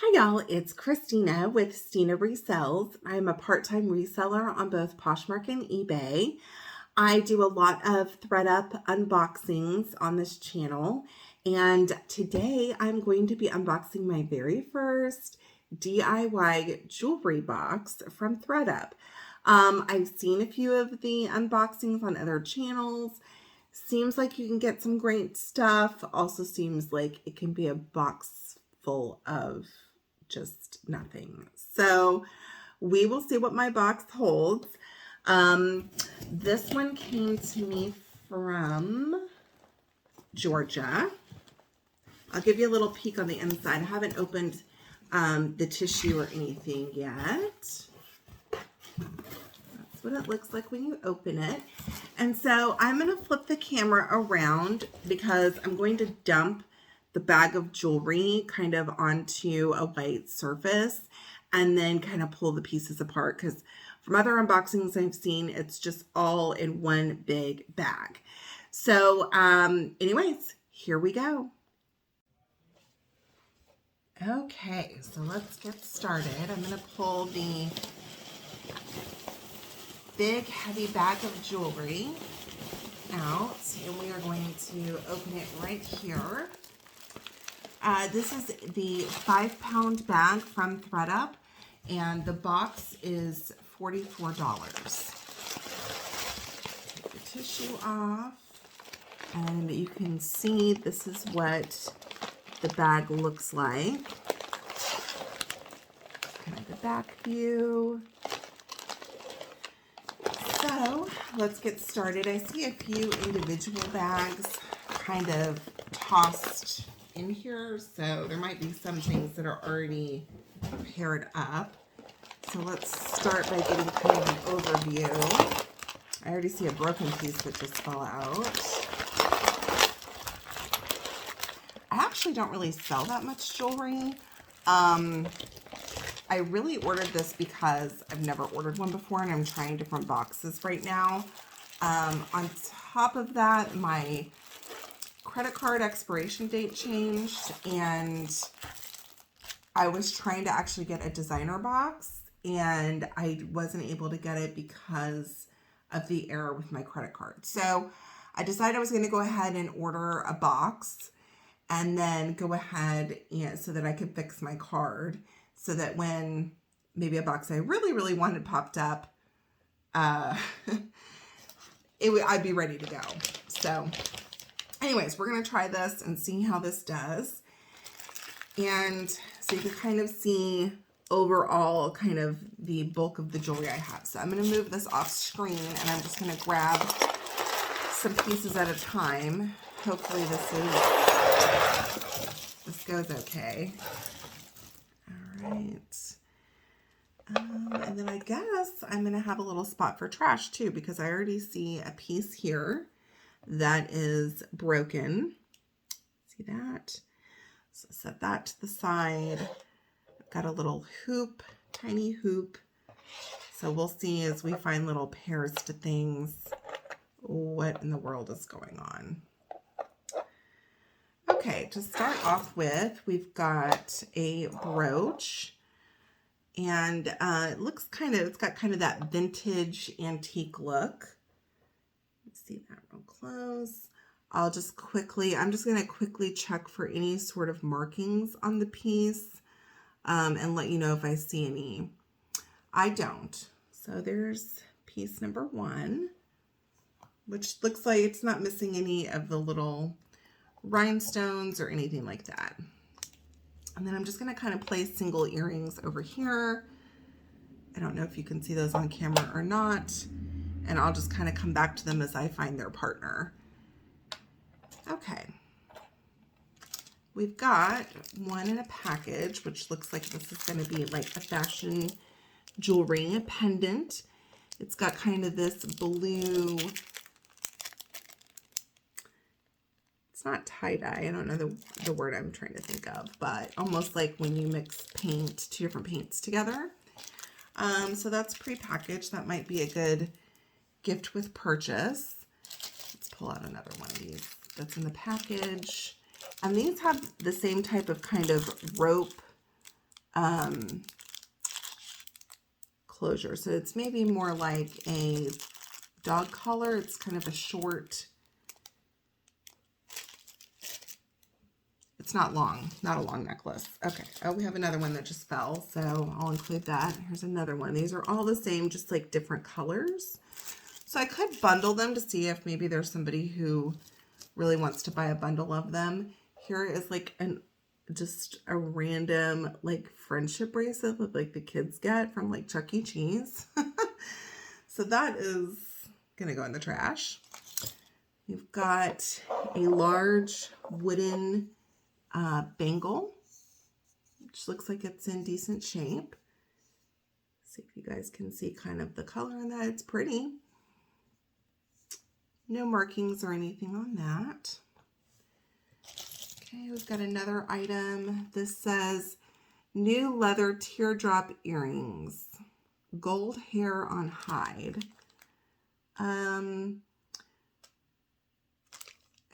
Hi y'all, it's Christina with Stina Resells. I'm a part-time reseller on both Poshmark and eBay. I do a lot of ThredUP unboxings on this channel, and today I'm going to be unboxing my very first DIY jewelry box from ThredUP. I've seen a few of the unboxings on other channels. Seems like you can get some great stuff. Also seems like it can be a box full of just nothing. So we will see what my box holds. This one came to me from Georgia. I'll give you a little peek on the inside. I haven't opened the tissue or anything yet. That's what it looks like when you open it. And so I'm going to flip the camera around because I'm going to dump the bag of jewelry kind of onto a white surface and then kind of pull the pieces apart, because from other unboxings I've seen, it's just all in one big bag. So anyways, here we go. Okay, so let's get started. I'm going to pull the big heavy bag of jewelry out, and we are going to open it right here. This is the 5-pound bag from ThredUP, and the box is $44. Take the tissue off, and you can see this is what the bag looks like. Kind of the back view. So let's get started. I see a few individual bags kind of tossed in here, so there might be some things that are already paired up. So let's start by getting kind of an overview. I already see a broken piece that just fell out. I actually don't really sell that much jewelry. I really ordered this because I've never ordered one before and I'm trying different boxes right now. On top of that, my credit card expiration date changed, and I was trying to actually get a designer box, and I wasn't able to get it because of the error with my credit card. So I decided I was going to go ahead and order a box and then go ahead and so that I could fix my card, so that when maybe a box I really wanted popped up, I'd be ready to go. So anyways, we're going to try this and see how this does. And so you can kind of see overall kind of the bulk of the jewelry I have. So I'm going to move this off screen, and I'm just going to grab some pieces at a time. Hopefully this goes okay. All right. And then I guess I'm going to have a little spot for trash too, because I already see a piece here that is broken. See that? So set that to the side. I've got a little hoop, tiny hoop. So we'll see as we find little pairs to things, what in the world is going on. Okay, to start off with, we've got a brooch, and it looks it's got kind of that vintage antique look. See that real close. I'm just going to quickly check for any sort of markings on the piece and let you know if I see any. I don't. So there's piece number 1, which looks like it's not missing any of the little rhinestones or anything like that. And then I'm just going to kind of place single earrings over here. I don't know if you can see those on camera or not. And I'll just kind of come back to them as I find their partner. Okay. We've got one in a package, which looks like this is going to be like a fashion jewelry, a pendant. It's got kind of this blue, it's not tie-dye, I don't know the word I'm trying to think of, but almost like when you mix paint, 2 different paints together. So that's pre-packaged. That might be a good gift with purchase. Let's pull out another one of these that's in the package. And these have the same type of kind of rope closure. So it's maybe more like a dog collar. It's kind of a short, it's not long, not a long necklace. Okay. Oh, we have another one that just fell, so I'll include that. Here's another one. These are all the same, just like different colors. So I could bundle them to see if maybe there's somebody who really wants to buy a bundle of them. Here is like just a random like friendship bracelet that like the kids get from like Chuck E. Cheese. So that is gonna go in the trash. You've got a large wooden bangle, which looks like it's in decent shape. See if you guys can see kind of the color in that. It's pretty. No markings or anything on that. Okay, we've got another item. This says new leather teardrop earrings, gold hair on hide.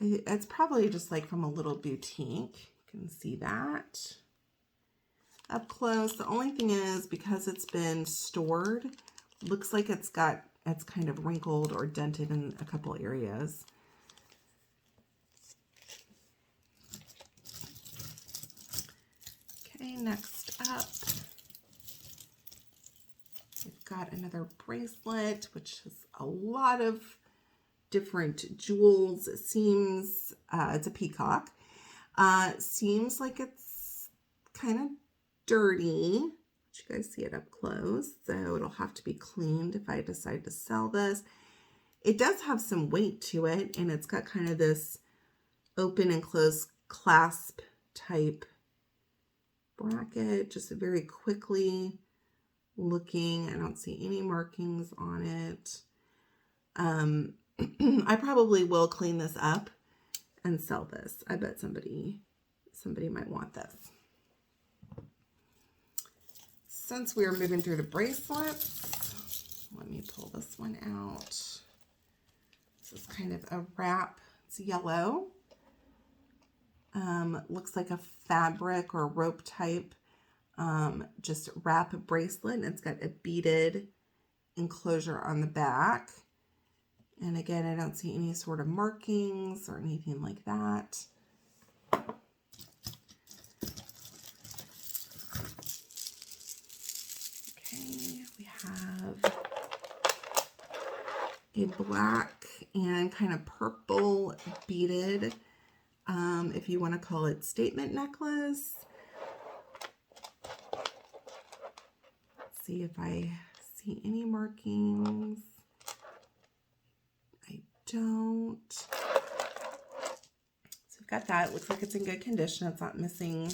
It's probably just like from a little boutique. You can see that up close. The only thing is, because it's been stored, looks like it's kind of wrinkled or dented in a couple areas. Okay, next up, we've got another bracelet, which has a lot of different jewels. It seems, it's a peacock. Seems like it's kind of dirty. You guys see it up close, so it'll have to be cleaned if I decide to sell this. It does have some weight to it, and it's got kind of this open and close clasp type bracket, just very quickly looking. I don't see any markings on it. I probably will clean this up and sell this. I bet somebody might want this. Since we are moving through the bracelets, let me pull this one out. This is kind of a wrap. It's yellow. Looks like a fabric or rope type, just wrap bracelet. And it's got a beaded enclosure on the back. And again, I don't see any sort of markings or anything like that. We have a black and kind of purple beaded, if you want to call it, statement necklace. Let's see if I see any markings. I don't. So we've got that. It looks like it's in good condition. It's not missing,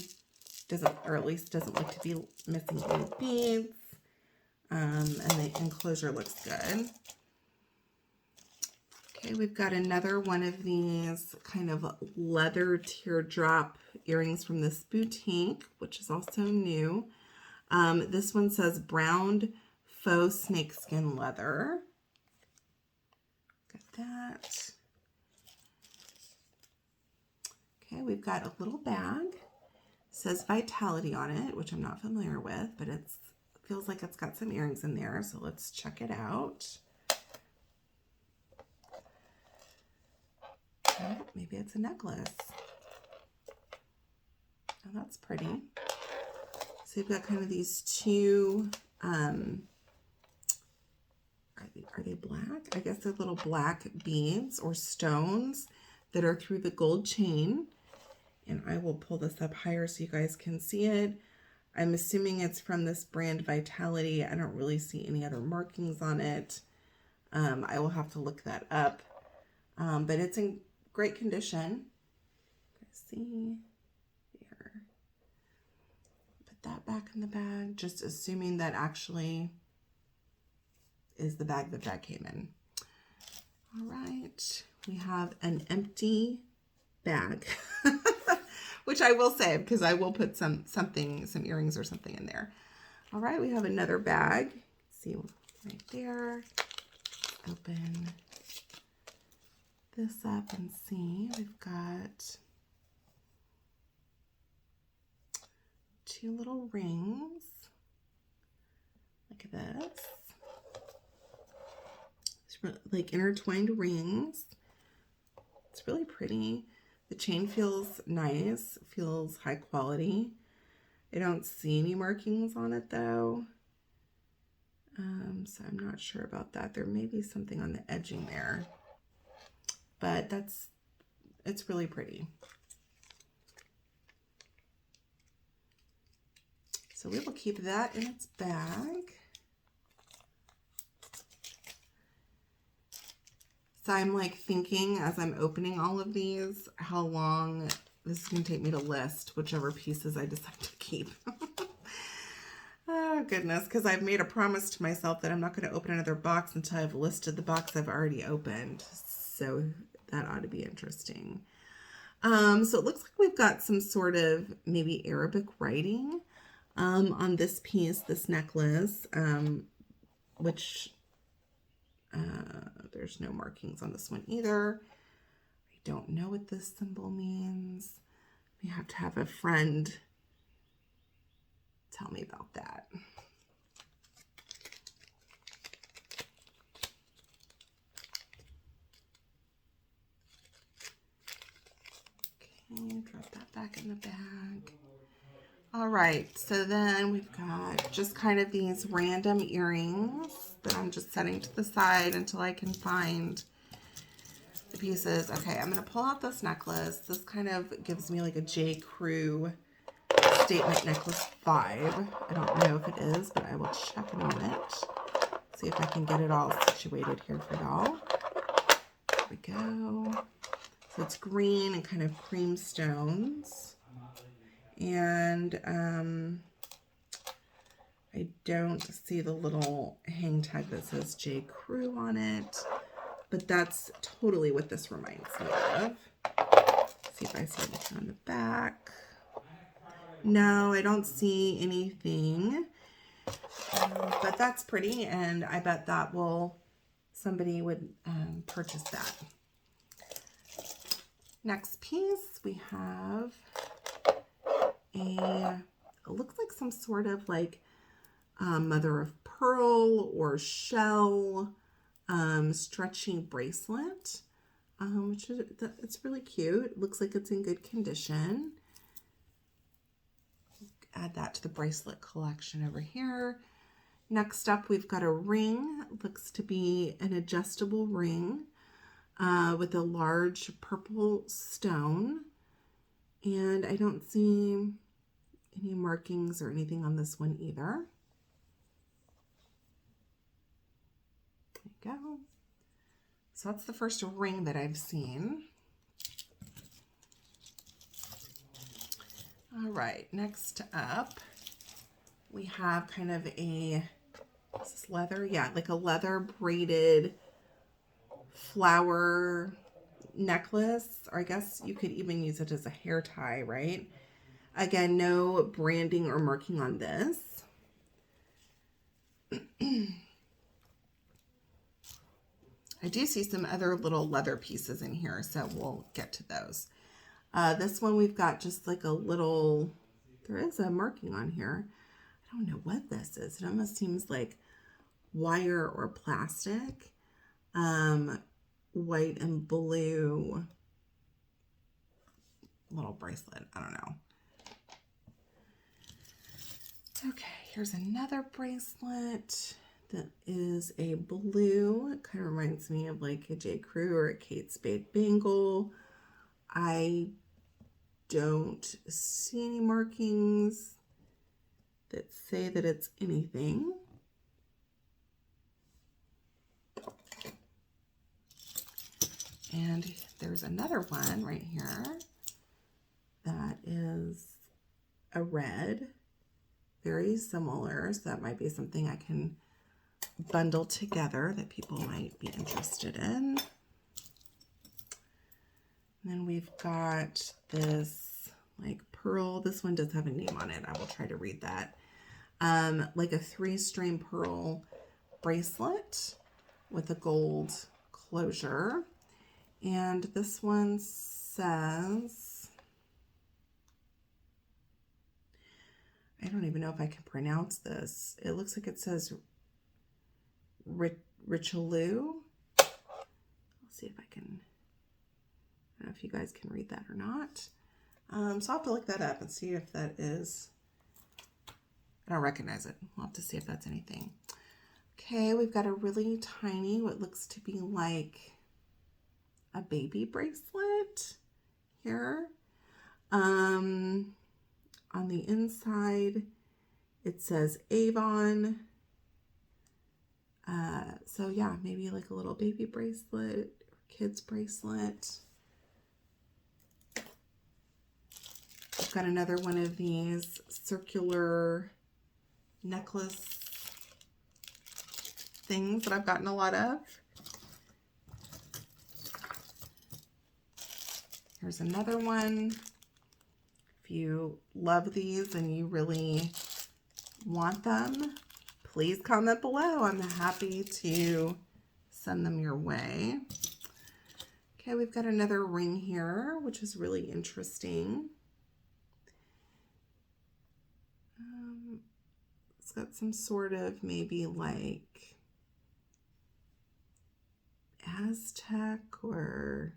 or at least doesn't look to be missing any beads. And the enclosure looks good. Okay, we've got another one of these kind of leather teardrop earrings from this boutique, which is also new. This one says browned faux snakeskin leather. Got that. Okay, we've got a little bag. It says Vitality on it, which I'm not familiar with, but it feels like it's got some earrings in there, so let's check it out. Oh, maybe it's a necklace. Oh, that's pretty. So you've got kind of these two, are they black? I guess they're little black beads or stones that are through the gold chain. And I will pull this up higher so you guys can see it. I'm assuming it's from this brand Vitality. I don't really see any other markings on it. I will have to look that up. But it's in great condition. See here. Put that back in the bag, just assuming that actually is the bag that came in. All right, we have an empty bag, which I will save because I will put some earrings or something in there. All right, we have another bag. See right there. Open this up and see. We've got 2 little rings like this. It's like intertwined rings. It's really pretty. The chain feels nice, feels high quality. I don't see any markings on it though. So I'm not sure about that. There may be something on the edging there, but it's really pretty. So we will keep that in its bag. So I'm like thinking as I'm opening all of these, how long this is going to take me to list whichever pieces I decide to keep. Oh goodness, because I've made a promise to myself that I'm not going to open another box until I've listed the box I've already opened. So that ought to be interesting. So it looks like we've got some sort of maybe Arabic writing on this piece, this necklace, which there's no markings on this one either. I don't know what this symbol means. We have to have a friend tell me about that. Okay, drop that back in the bag. All right, so then we've got just kind of these random earrings that I'm just setting to the side until I can find the pieces. Okay, I'm gonna pull out this necklace. This kind of gives me like a J. Crew statement necklace vibe. I don't know if it is, but I will check in a minute. See if I can get it all situated here for y'all. There we go. So it's green and kind of cream stones. And I don't see the little hang tag that says J. Crew on it, but that's totally what this reminds me of. See if I see anything on the back. No, I don't see anything, but that's pretty, and I bet that somebody would purchase that. Next piece, we have it looks like some sort of like mother of pearl or shell stretchy bracelet, which is, it's really cute. It looks like it's in good condition. Add that to the bracelet collection over here. Next up, we've got a ring. It looks to be an adjustable ring with a large purple stone. And I don't see any markings or anything on this one either. There you go. So that's the first ring that I've seen. All right, next up, we have kind of is this leather? Yeah, like a leather braided flower necklace, or I guess you could even use it as a hair tie, right? Again, no branding or marking on this. I do see some other little leather pieces in here, so we'll get to those. This one we've got just like a little, there is a marking on here. I don't know what this is. It almost seems like wire or plastic. White and blue little bracelet. I don't know. Okay, here's another bracelet that is a blue. It kind of reminds me of like a J. Crew or a Kate Spade bangle. I don't see any markings that say that it's anything. And there's another one right here that is a red, very similar. So that might be something I can bundle together that people might be interested in. And then we've got this like pearl. This one does have a name on it. I will try to read that. Like a 3-string pearl bracelet with a gold closure. And this one says, don't even know if I can pronounce this. It looks like it says Richelieu. I'll see if I can, I don't know if you guys can read that or not. So I'll have to look that up and see if that is, I don't recognize it. We'll have to see if that's anything. Okay, we've got a really tiny, what looks to be like a baby bracelet here. On the inside, it says Avon. So yeah, maybe like a little baby bracelet, or kid's bracelet. I've got another one of these circular necklace things that I've gotten a lot of. Here's another one. If you love these and you really want them, please comment below. I'm happy to send them your way. Okay, we've got another ring here, which is really interesting. It's got some sort of maybe like Aztec or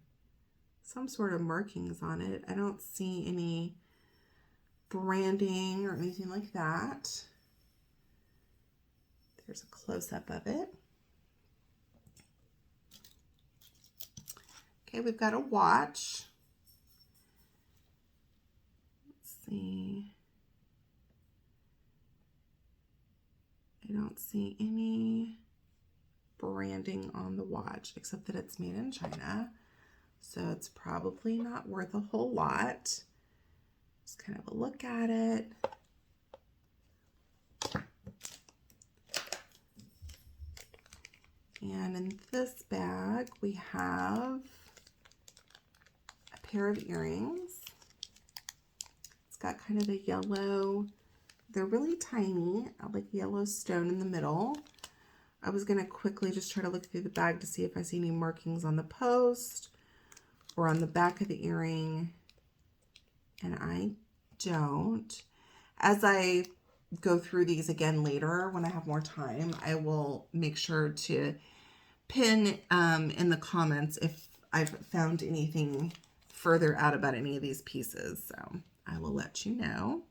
some sort of markings on it. I don't see any branding or anything like that. There's a close-up of it. Okay, we've got a watch. Let's see. I don't see any branding on the watch except that it's made in China. So it's probably not worth a whole lot. Just kind of a look at it. And in this bag, we have a pair of earrings. It's got kind of a yellow, they're really tiny, like yellow stone in the middle. I was gonna quickly just try to look through the bag to see if I see any markings on the post or on the back of the earring, and I don't. As I go through these again later, when I have more time, I will make sure to pin in the comments if I've found anything further out about any of these pieces. So I will let you know.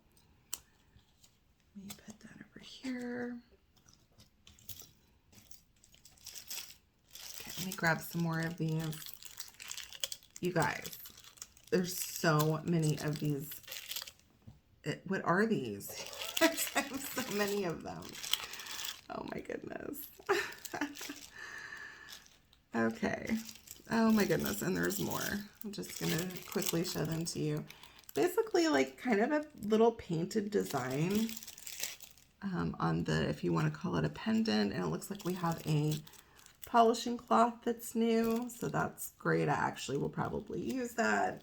Let me put that over here. Okay, let me grab some more of these. You guys, there's so many of these. What are these? There's so many of them. Oh my goodness. Okay. Oh my goodness, and there's more. I'm just gonna quickly show them to you. Basically like kind of a little painted design on the, if you want to call it a pendant, and it looks like we have a polishing cloth that's new, so that's great. I actually will probably use that.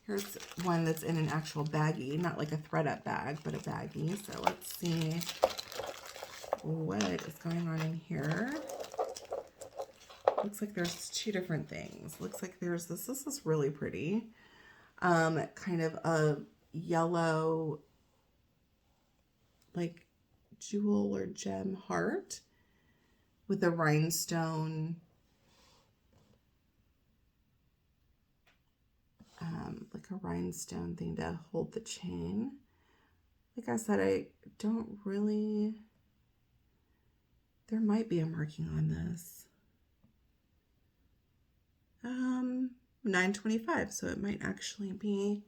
Here's one that's in an actual baggie, not like a ThredUP bag, but a baggie. So let's see what is going on in here. Looks like there's two different things. Looks like there's this is really pretty. Kind of a yellow, like jewel or gem heart with a rhinestone, like a rhinestone thing to hold the chain. Like I said, I don't really, there might be a marking on this. $9.25, so it might actually be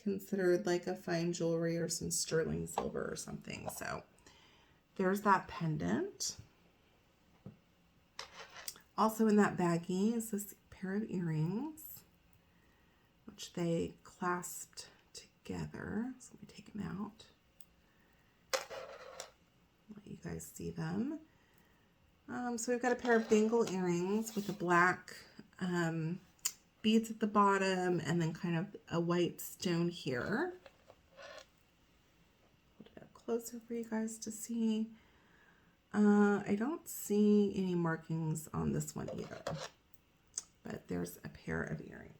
considered like a fine jewelry or some sterling silver or something. So there's that pendant. Also in that baggie is this pair of earrings, which they clasped together. So let me take them out. Let you guys see them. So we've got a pair of bangle earrings with a black beads at the bottom and then kind of a white stone here. Hold it up closer for you guys to see. I don't see any markings on this one either, but there's a pair of earrings.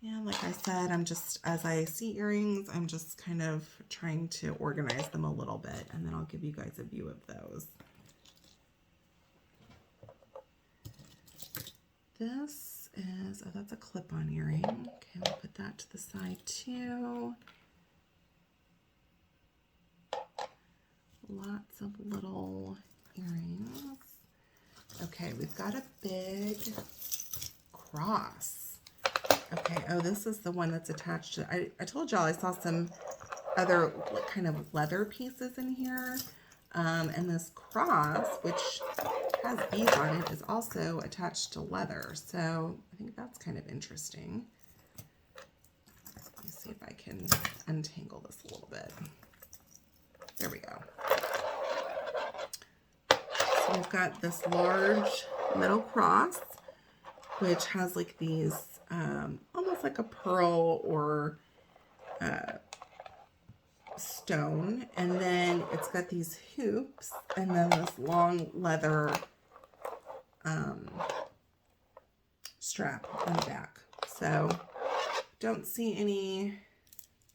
And like I said, as I see earrings, I'm just kind of trying to organize them a little bit, and then I'll give you guys a view of those. This is, oh, that's a clip-on earring. Okay, we'll put that to the side too. Lots of little earrings. Okay, we've got a big cross. Okay, oh, this is the one that's attached to, I told y'all I saw some other kind of leather pieces in here. And this cross, which has beads on it, is also attached to leather. So I think that's kind of interesting. Let me see if I can untangle this a little bit. There we go. So we've got this large metal cross, which has like these, almost like a pearl or stone, and then it's got these hoops, and then this long leather strap on the back. So don't see any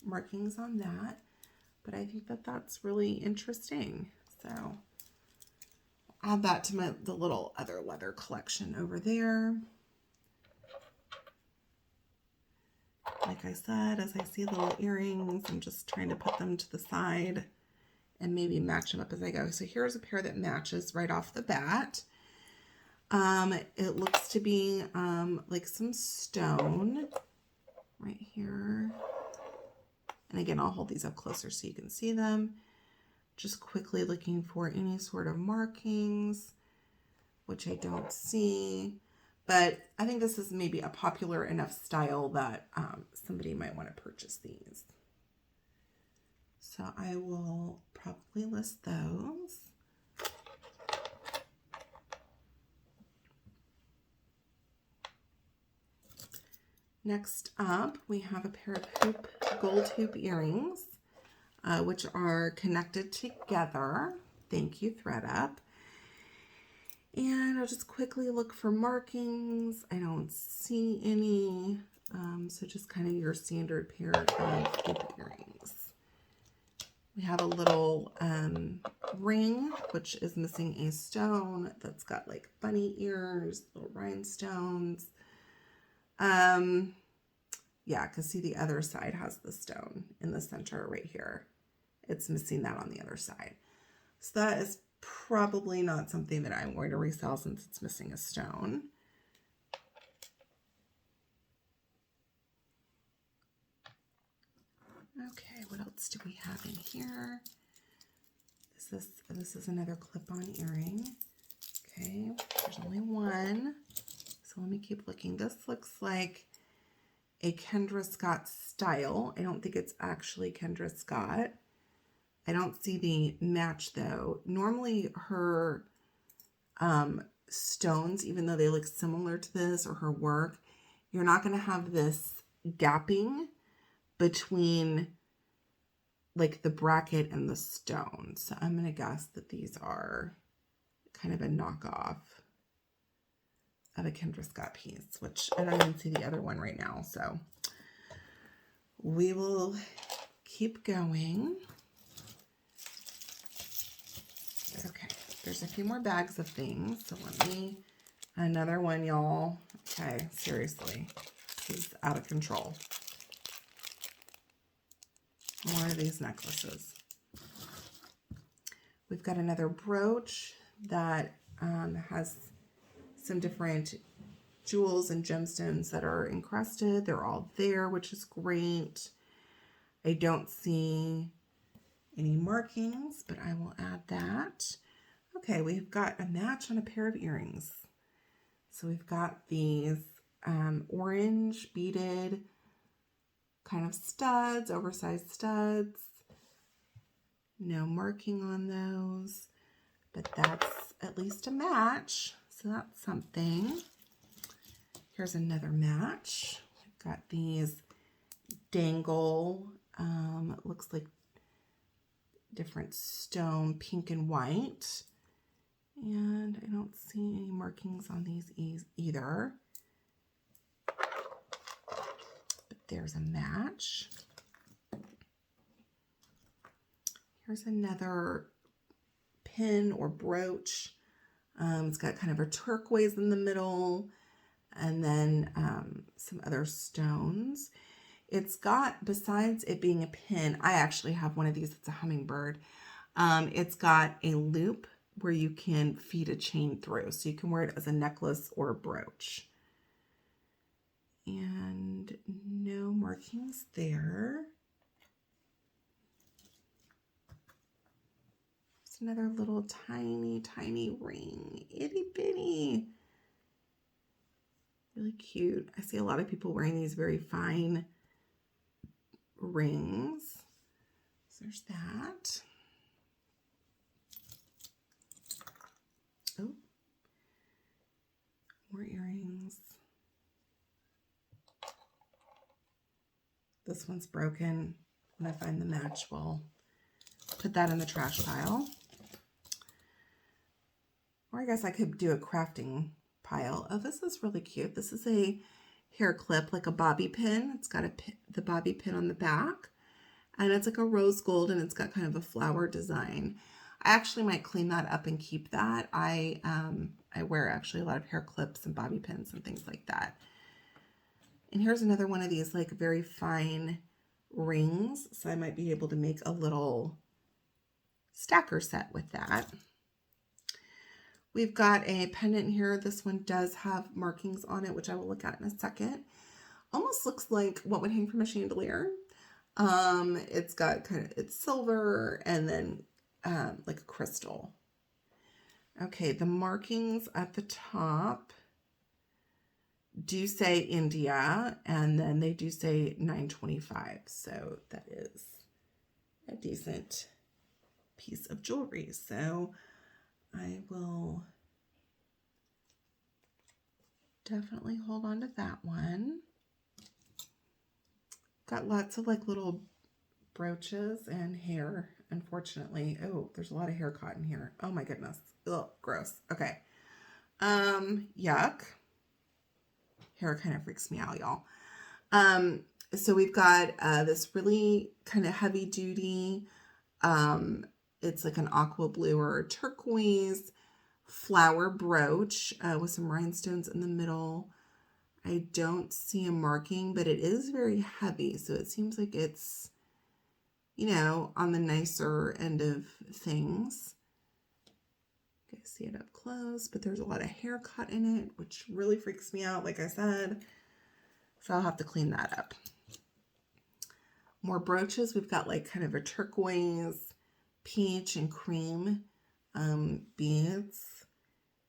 markings on that, but I think that that's really interesting. So add that to the little other leather collection over there. Like I said, as I see little earrings, I'm just trying to put them to the side and maybe match them up as I go. So here's a pair that matches right off the bat. It looks to be like some stone right here. And again, I'll hold these up closer so you can see them. Just quickly looking for any sort of markings, which I don't see. But I think this is maybe a popular enough style that somebody might want to purchase these. So I will probably list those. Next up, we have a pair of gold hoop earrings, which are connected together. Thank you, ThredUP. And I'll just quickly look for markings. I don't see any. So just kind of your standard pair of hoop earrings. We have a little ring, which is missing a stone that's got like bunny ears, little rhinestones. Yeah, because see the other side has the stone in the center right here. It's missing that on the other side. So that is probably not something that I'm going to resell since it's missing a stone. Okay, what else do we have in here? This is another clip-on earring. Okay, there's only one. So let me keep looking. This looks like a Kendra Scott style. I don't think it's actually Kendra Scott. I don't see the match though. Normally her stones, even though they look similar to this or her work, you're not going to have this gapping between like the bracket and the stone. So I'm going to guess that these are kind of a knockoff of a Kendra Scott piece, which I don't even see the other one right now. So we will keep going. Okay, there's a few more bags of things. So let me, another one, y'all. Okay, seriously, this is out of control. More of these necklaces. We've got another brooch that has some different jewels and gemstones that are encrusted. They're all there, which is great. I don't see any markings, but I will add that. Okay, we've got a match on a pair of earrings. So we've got these orange beaded kind of studs, oversized studs. No marking on those, but that's at least a match. So that's something. Here's another match. We've got these dangle, it looks like different stone, pink and white. And I don't see any markings on these either. There's a match. Here's another pin or brooch. It's got kind of a turquoise in the middle, and then some other stones. It's got, besides it being a pin, I actually have one of these. It's a hummingbird. It's got a loop where you can feed a chain through, so you can wear it as a necklace or a brooch. And no markings there. It's another little tiny, tiny ring. Itty bitty. Really cute. I see a lot of people wearing these very fine rings. So there's that. Oh, more earrings. This one's broken. When I find the match, we'll put that in the trash pile. Or I guess I could do a crafting pile. Oh, this is really cute. This is a hair clip, like a bobby pin. It's got the bobby pin on the back, and it's like a rose gold, and it's got kind of a flower design. I actually might clean that up and keep that. I wear actually a lot of hair clips and bobby pins and things like that. And here's another one of these like very fine rings. So I might be able to make a little stacker set with that. We've got a pendant here. This one does have markings on it, which I will look at in a second. Almost looks like what would hang from a chandelier. It's got it's silver and then like a crystal. Okay, the markings at the top do say India, and then they do say 925. So that is a decent piece of jewelry. So I will definitely hold on to that one. Got lots of like little brooches and hair, unfortunately. Oh, there's a lot of hair caught in here. Oh my goodness. Ugh, gross. Okay. Yuck. Hair kind of freaks me out, y'all. So we've got this really kind of heavy duty, it's like an aqua blue or a turquoise flower brooch with some rhinestones in the middle. I don't see a marking, but it is very heavy. So it seems like it's, you know, on the nicer end of things. You guys see it up close, but there's a lot of hair cut in it, which really freaks me out, like I said. So I'll have to clean that up. More brooches. We've got like kind of a turquoise, peach, and cream beads.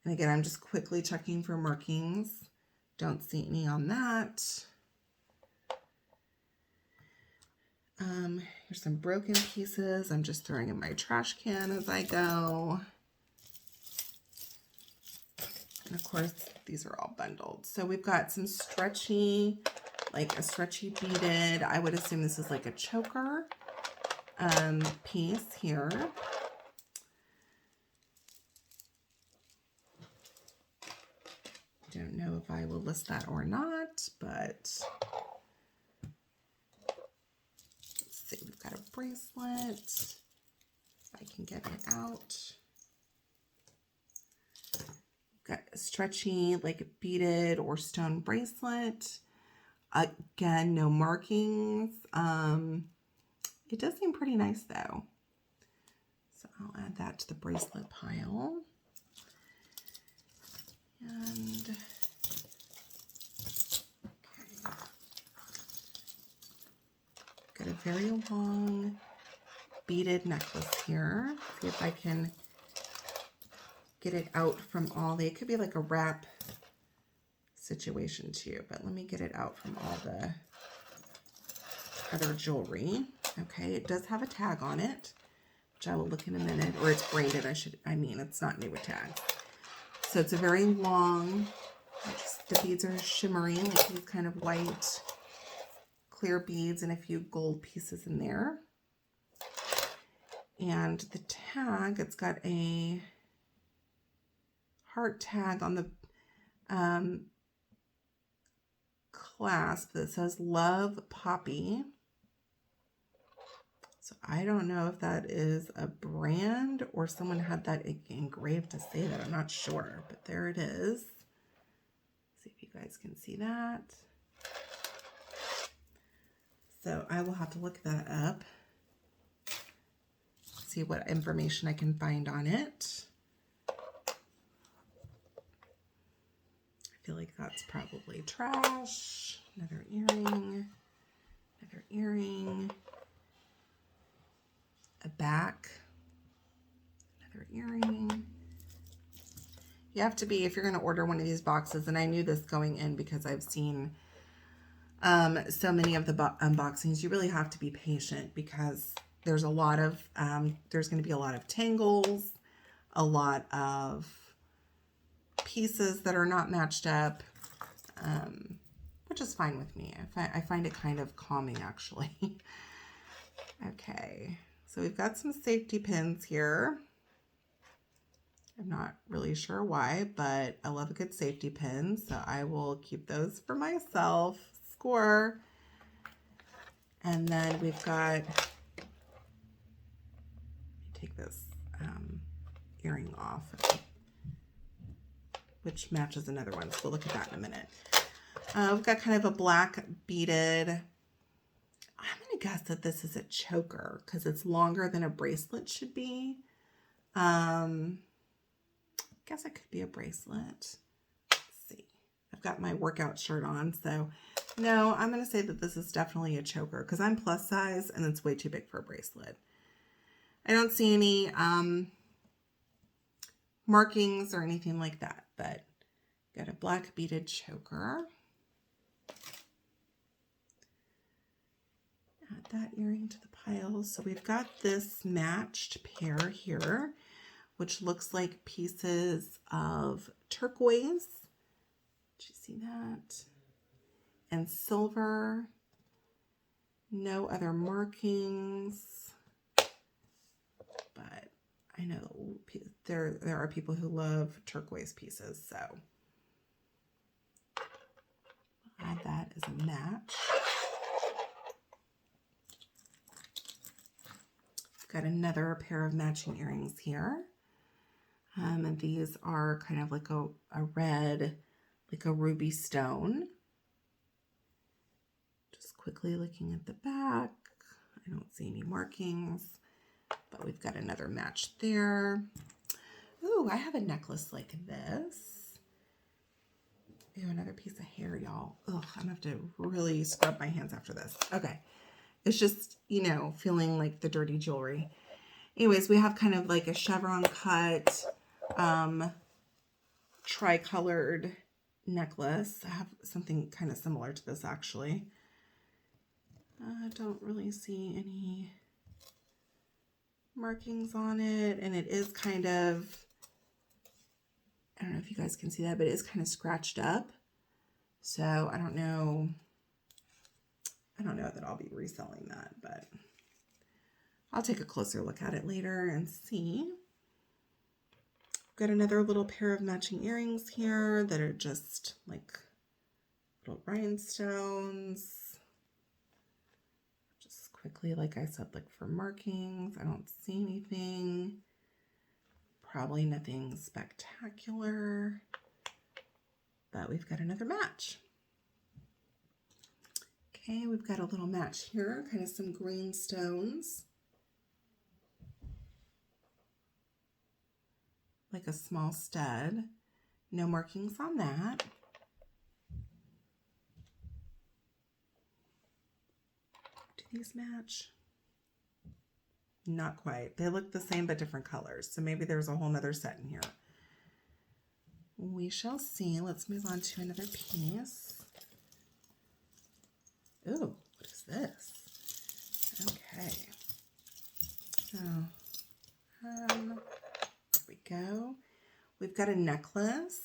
And again, I'm just quickly checking for markings. Don't see any on that. Here's some broken pieces. I'm just throwing in my trash can as I go. And of course, these are all bundled. So we've got some stretchy, like a stretchy beaded, I would assume this is like a choker piece here. Don't know if I will list that or not, but let's see. We've got a bracelet. If I can get it out. Got a stretchy, like beaded or stone bracelet. Again, no markings. It does seem pretty nice though. So I'll add that to the bracelet pile. And okay. Got a very long beaded necklace here. See if I can get it out from all the, it could be like a wrap situation too, but let me get it out from all the other jewelry. Okay, it does have a tag on it, which I will look in a minute, or it's braided, it's not new with tags. So it's a very long, the beads are shimmery, like these kind of white, clear beads and a few gold pieces in there. And the tag, it's got a heart tag on the clasp that says Love Poppy. So I don't know if that is a brand or someone had that engraved to say that. I'm not sure, but there it is. See if you guys can see that. So I will have to look that up, see what information I can find on it. I feel like that's probably trash. Another earring, another earring, a back, another earring. You have to be, if you're going to order one of these boxes, and I knew this going in because I've seen so many of the unboxings, you really have to be patient because there's a lot of, there's going to be a lot of tangles, a lot of pieces that are not matched up, which is fine with me. I find it kind of calming, actually. Okay, so we've got some safety pins here. I'm not really sure why, but I love a good safety pin, so I will keep those for myself. Score. And then we've got, let me take this earring off, which matches another one, so we'll look at that in a minute. We've got kind of a black beaded, I'm going to guess that this is a choker because it's longer than a bracelet should be. Guess it could be a bracelet. Let's see. I've got my workout shirt on, so no, I'm going to say that this is definitely a choker because I'm plus size and it's way too big for a bracelet. I don't see any markings or anything like that, but got a black beaded choker. Add that earring to the pile. So we've got this matched pair here, which looks like pieces of turquoise. Did you see that? And silver. No other markings. But I know there are people who love turquoise pieces, so I'll add that as a match. Got another pair of matching earrings here. And these are kind of like a red, like a ruby stone. Just quickly looking at the back. I don't see any markings, but we've got another match there. Ooh, I have a necklace like this. Ew, another piece of hair, y'all. Ugh, I'm gonna have to really scrub my hands after this. Okay. It's just, you know, feeling like the dirty jewelry. Anyways, we have kind of like a chevron cut, tri-colored necklace. I have something kind of similar to this, actually. I don't really see any markings on it, and it is kind of, I don't know if you guys can see that, but it is kind of scratched up. So I don't know that I'll be reselling that, but I'll take a closer look at it later and see. Got another little pair of matching earrings here that are just like little rhinestones. Just quickly, like I said, look for markings. I don't see anything. Probably nothing spectacular, but we've got another match. Okay, we've got a little match here, kind of some green stones. Like a small stud. No markings on that. Do these match? Not quite. They look the same but different colors. So maybe there's a whole nother set in here. We shall see. Let's move on to another piece. Ooh, what is this? Okay. So, there we go. We've got a necklace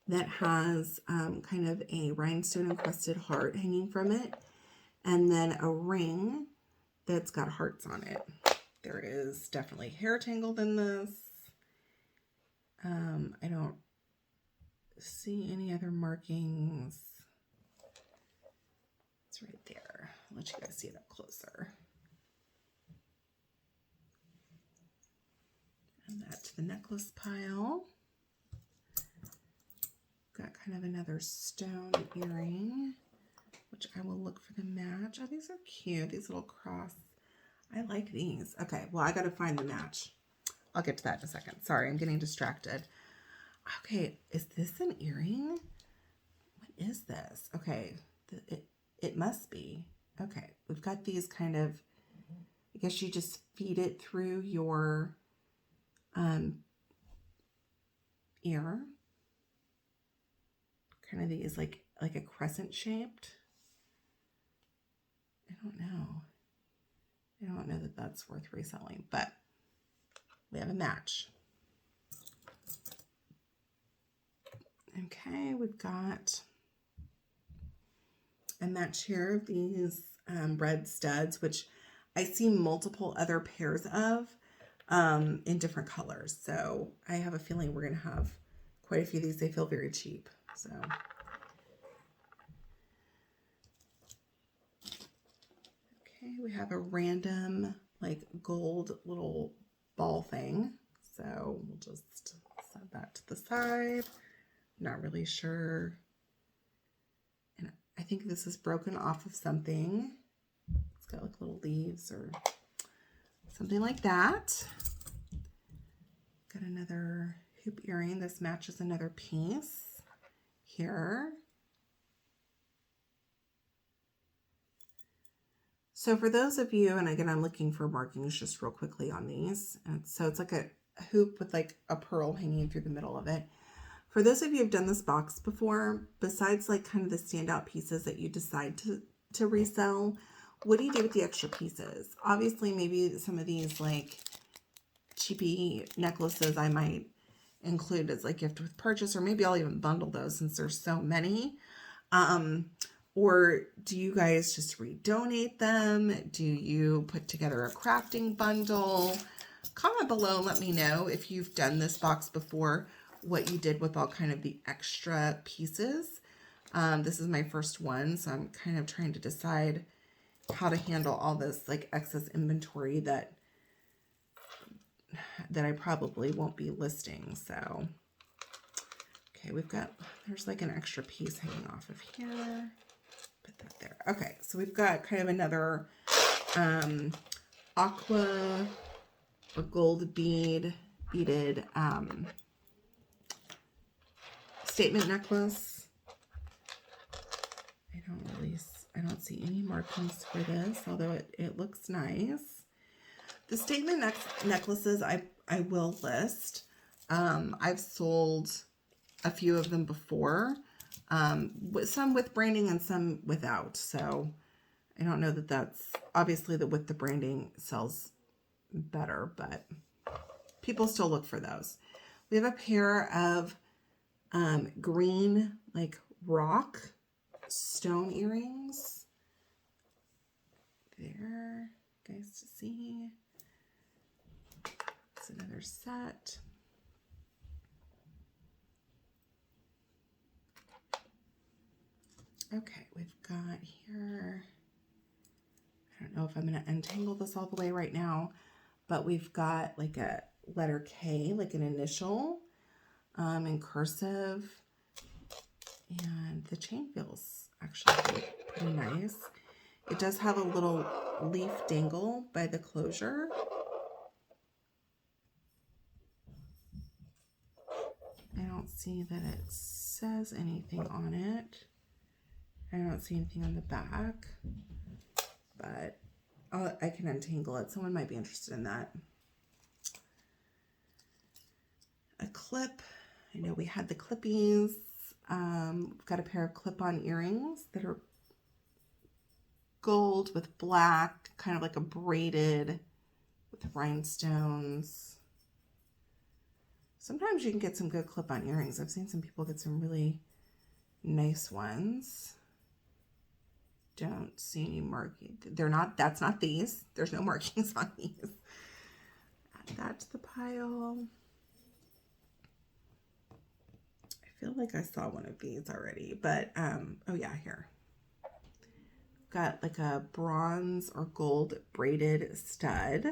that has kind of a rhinestone encrusted heart hanging from it, and then a ring that's got hearts on it. There is definitely hair tangled in this. I don't see any other markings. It's right there. I'll let you guys see it up closer. Add that to the necklace pile. Got kind of another stone earring, which I will look for the match. Oh, these are cute. These little cross. I like these. Okay, well, I got to find the match. I'll get to that in a second. Sorry, I'm getting distracted. Okay, is this an earring? What is this? Okay, it must be. Okay, we've got these kind of, I guess you just feed it through your ear. Kind of these like a crescent shaped. I don't know that that's worth reselling, but we have a match. Okay, we've got a match here of these red studs, which I see multiple other pairs of in different colors. So I have a feeling we're going to have quite a few of these. They feel very cheap. So okay, we have a random like gold little ball thing. So we'll just set that to the side. Not really sure. And I think this is broken off of something. It's got like little leaves or something like that. Got another hoop earring. This matches another piece here. So for those of you, and again, I'm looking for markings just real quickly on these. And so it's like a hoop with like a pearl hanging through the middle of it. For those of you who've done this box before, besides like kind of the standout pieces that you decide to resell, what do you do with the extra pieces? Obviously, maybe some of these like cheapy necklaces I might include as like gift with purchase, or maybe I'll even bundle those since there's so many. Or do you guys just redonate them? Do you put together a crafting bundle? Comment below and let me know if you've done this box before, what you did with all kind of the extra pieces. This is my first one, so I'm kind of trying to decide how to handle all this like excess inventory that I probably won't be listing. So, okay, there's like an extra piece hanging off of here. Put that there. Okay, so we've got kind of another aqua or gold beaded statement necklace. I don't see any markings for this, although it looks nice. The statement necklaces I will list. I've sold a few of them before, some with branding and some without. So I don't know that that's obviously with the branding sells better, but people still look for those. We have a pair of green like rock stone earrings there, guys, to see. It's another set. Okay, we've got here, I don't know if I'm going to untangle this all the way right now, but we've got like a letter K, like an initial, in cursive, and the chain feels actually pretty nice. It does have a little leaf dangle by the closure. I don't see that it says anything on it. I don't see anything on the back, but I can untangle it. Someone might be interested in that. A clip. I know we had the clippies. We've got a pair of clip-on earrings that are gold with black, kind of like a braided with rhinestones. Sometimes you can get some good clip-on earrings. I've seen some people get some really nice ones. Don't see any marking. That's not these. There's no markings on these. Add that to the pile. I feel like I saw one of these already, but oh yeah, here. Got like a bronze or gold braided stud.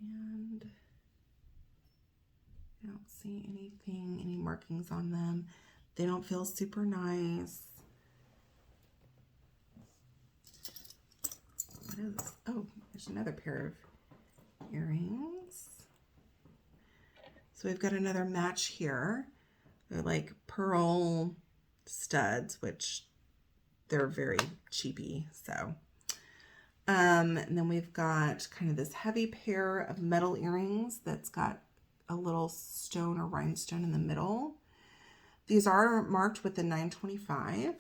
And I don't see anything, any markings on them. They don't feel super nice. What is this? Oh, there's another pair of earrings. So we've got another match here. They're like pearl studs, which they're very cheapy. So, and then we've got kind of this heavy pair of metal earrings that's got a little stone or rhinestone in the middle. These are marked with the 925.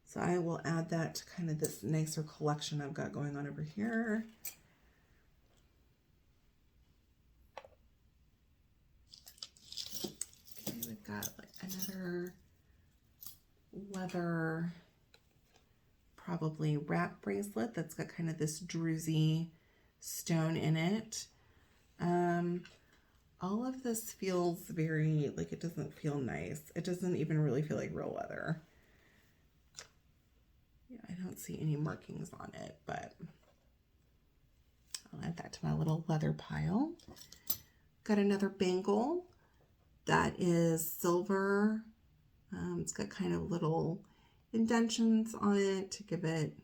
So I will add that to kind of this nicer collection I've got going on over here. Okay, we've got like another leather, probably wrap bracelet that's got kind of this druzy stone in it. All of this feels very, like, it doesn't feel nice. It doesn't even really feel like real leather. Yeah, I don't see any markings on it, but I'll add that to my little leather pile. Got another bangle that is silver. It's got kind of little indentions on it to give it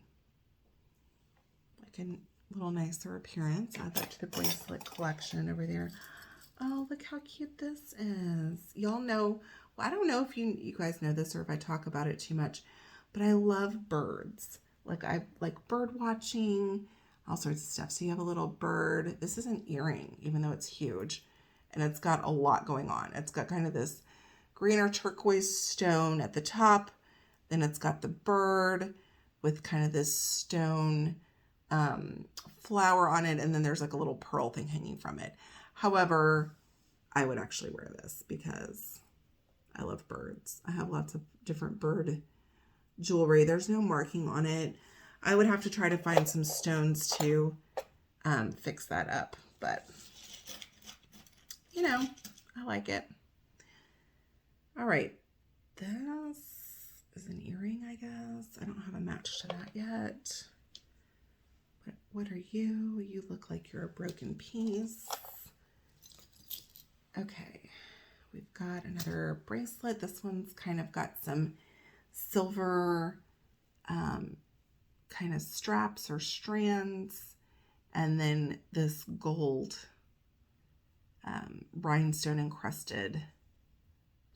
like a little nicer appearance. Add that to the bracelet collection over there. Oh, look how cute this is. Y'all know, well, I don't know if you guys know this or if I talk about it too much, but I love birds. Like, I like bird watching, all sorts of stuff. So you have a little bird. This is an earring, even though it's huge, and it's got a lot going on. It's got kind of this green or turquoise stone at the top. Then it's got the bird with kind of this stone flower on it. And then there's like a little pearl thing hanging from it. However, I would actually wear this because I love birds. I have lots of different bird jewelry. There's no marking on it. I would have to try to find some stones to fix that up. But, you know, I like it. All right. This is an earring, I guess. I don't have a match to that yet. But what are you? You look like you're a broken piece. Okay, we've got another bracelet. This one's kind of got some silver kind of straps or strands, and then this gold rhinestone encrusted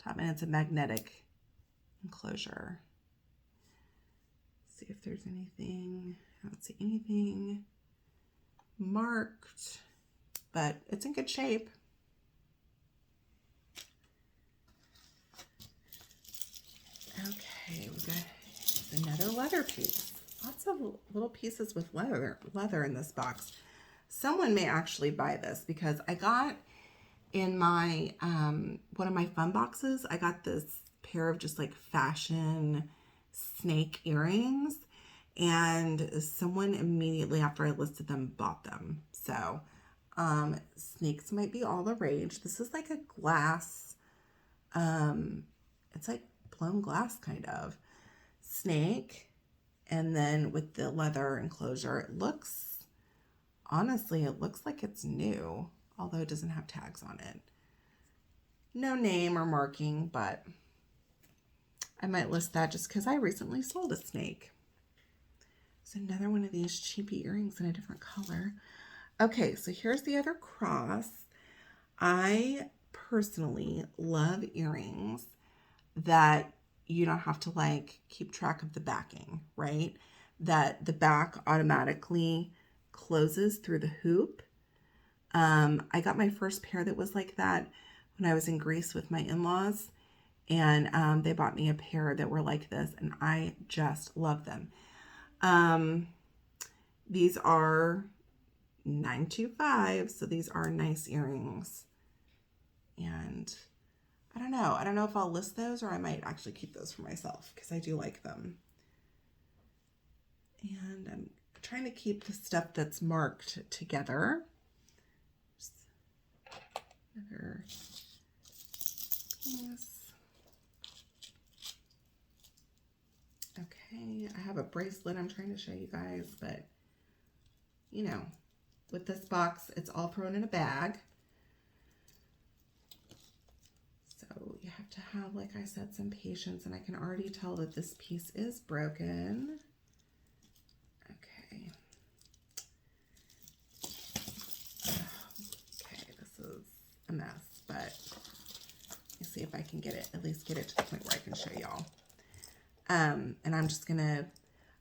top, and it's a magnetic enclosure. See if there's anything. I don't see anything marked, but it's in good shape. Okay, we've got another leather piece. Lots of little pieces with leather in this box. Someone may actually buy this because I got in my one of my fun boxes, I got this pair of just like fashion snake earrings, and someone immediately after I listed them bought them. So snakes might be all the rage. This is like a glass, it's like blown glass kind of snake, and then with the leather enclosure, it looks, honestly, it looks like it's new, although it doesn't have tags on it. No name or marking, but I might list that just because I recently sold a snake. It's another one of these cheapy earrings in a different color. Okay, so here's the other cross. I personally love earrings that you don't have to like keep track of the backing, right? That the back automatically closes through the hoop. I got my first pair that was like that when I was in Greece with my in-laws, and they bought me a pair that were like this, and I just love them. These are 925, so these are nice earrings, and I don't know if I'll list those or I might actually keep those for myself because I do like them. And I'm trying to keep the stuff that's marked together. Just another piece. Okay, I have a bracelet I'm trying to show you guys, but you know, with this box, it's all thrown in a bag. So you have to have, like I said, some patience, and I can already tell that this piece is broken. Okay. Okay, this is a mess, but let me see if I can get it, at least get it to the point where I can show y'all. And I'm just gonna,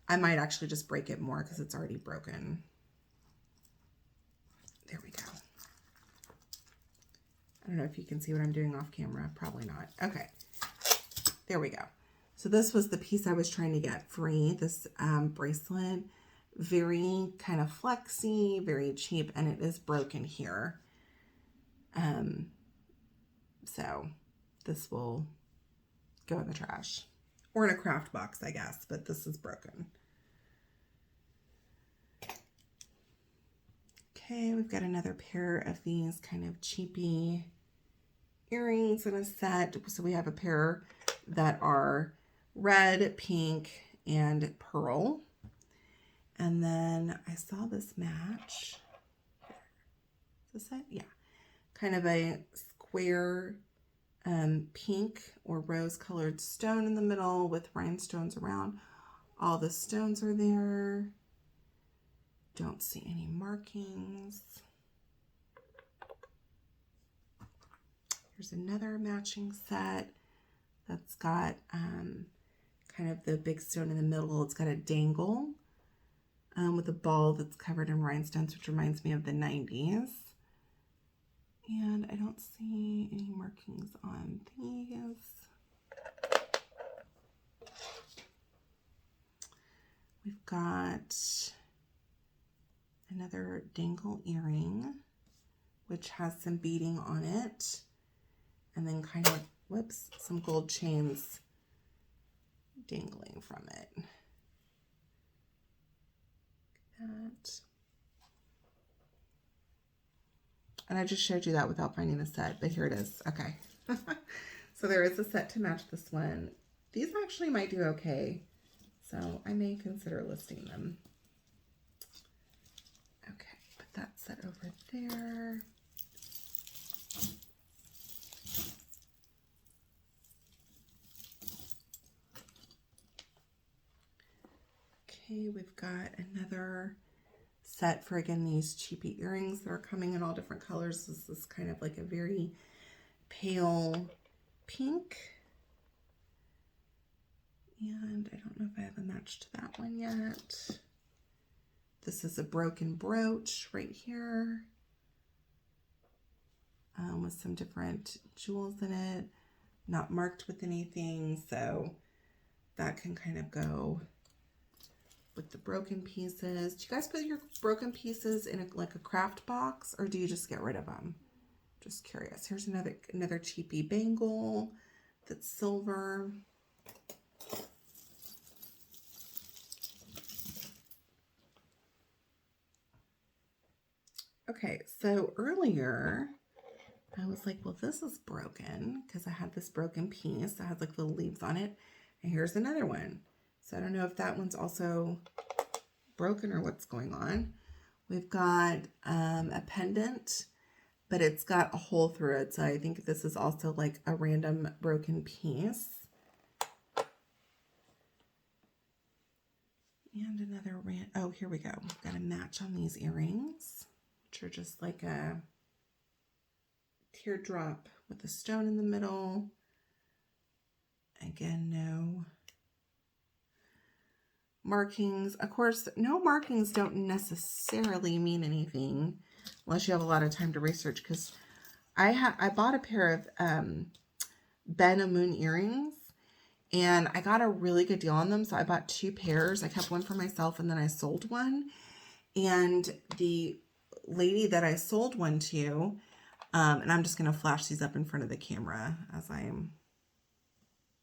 I might actually just break it more because it's already broken. There we go. I don't know if you can see what I'm doing off camera. Probably not. Okay. There we go. So this was the piece I was trying to get free. This bracelet, very kind of flexy, very cheap, and it is broken here. So this will go in the trash or in a craft box, I guess, but this is broken. Okay, we've got another pair of these kind of cheapy earrings in a set. So we have a pair that are red, pink, and pearl. And then I saw this match. Is this it? Yeah. Kind of a square pink or rose colored stone in the middle with rhinestones around. All the stones are there. Don't see any markings. Here's another matching set that's got kind of the big stone in the middle. It's got a dangle with a ball that's covered in rhinestones, which reminds me of the 90s. And I don't see any markings on these. We've got another dangle earring, which has some beading on it. And then kind of, whoops, some gold chains dangling from it. That. And I just showed you that without finding the set, but here it is. Okay. So there is a set to match this one. These actually might do okay, so I may consider listing them. Okay, put that set over there. Okay, we've got another set for, again, these cheapy earrings that are coming in all different colors. This is kind of like a very pale pink. And I don't know if I have a match to that one yet. This is a broken brooch right here with some different jewels in it, not marked with anything, so that can kind of go with the broken pieces. Do you guys put your broken pieces in like a craft box, or do you just get rid of them? Just curious. Here's another cheapy bangle that's silver. Okay, so earlier I was like, well, this is broken because I had this broken piece that has like little leaves on it. And here's another one. So I don't know if that one's also broken or what's going on. We've got a pendant, but it's got a hole through it. So I think this is also like a random broken piece. And another oh, here we go. We've got a match on these earrings, which are just like a teardrop with a stone in the middle. Again, no markings. Of course, no markings don't necessarily mean anything unless you have a lot of time to research, because I bought a pair of Ben and Moon earrings, and I got a really good deal on them. So I bought 2 pairs. I kept one for myself, and then I sold one. And the lady that I sold one to, and I'm just going to flash these up in front of the camera as I am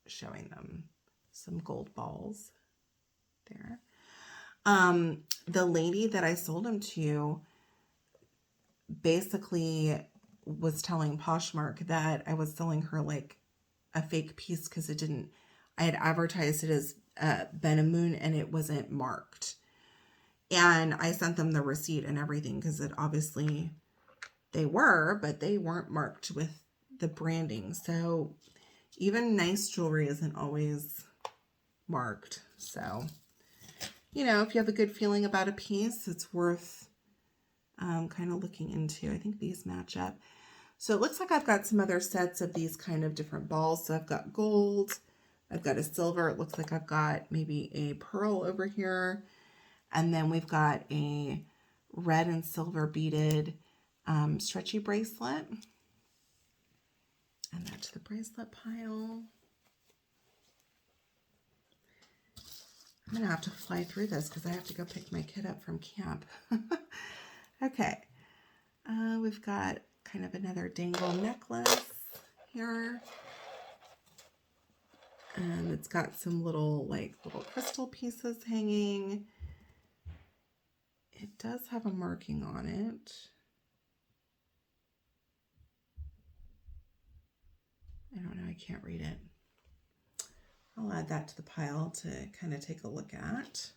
showing them. Some gold balls there. The lady that I sold them to basically was telling Poshmark that I was selling her like a fake piece because it didn't, I had advertised it as Benamoon and it wasn't marked. And I sent them the receipt and everything because it obviously they were, but they weren't marked with the branding. So even nice jewelry isn't always marked. So, you know, if you have a good feeling about a piece, it's worth kind of looking into. I think these match up. So it looks like I've got some other sets of these kind of different balls. So I've got gold, I've got a silver. It looks like I've got maybe a pearl over here. And then we've got a red and silver beaded stretchy bracelet. And that to the bracelet pile. I'm going to have to fly through this because I have to go pick my kid up from camp. Okay. We've got kind of another dangle necklace here. And it's got some little crystal pieces hanging. It does have a marking on it. I don't know, I can't read it. I'll add that to the pile to kind of take a look at.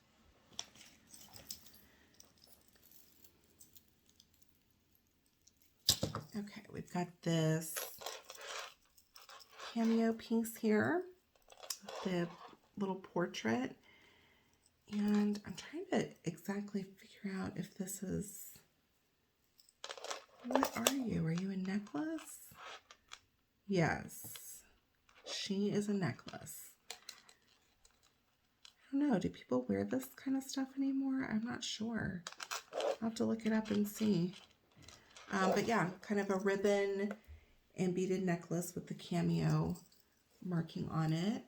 Okay, we've got this cameo piece here, the little portrait. And I'm trying to exactly figure out if this is, what are you? Are you a necklace? Yes, she is a necklace. I don't know, do people wear this kind of stuff anymore? I'm not sure. I'll have to look it up and see. But yeah, kind of a ribbon and beaded necklace with the cameo marking on it.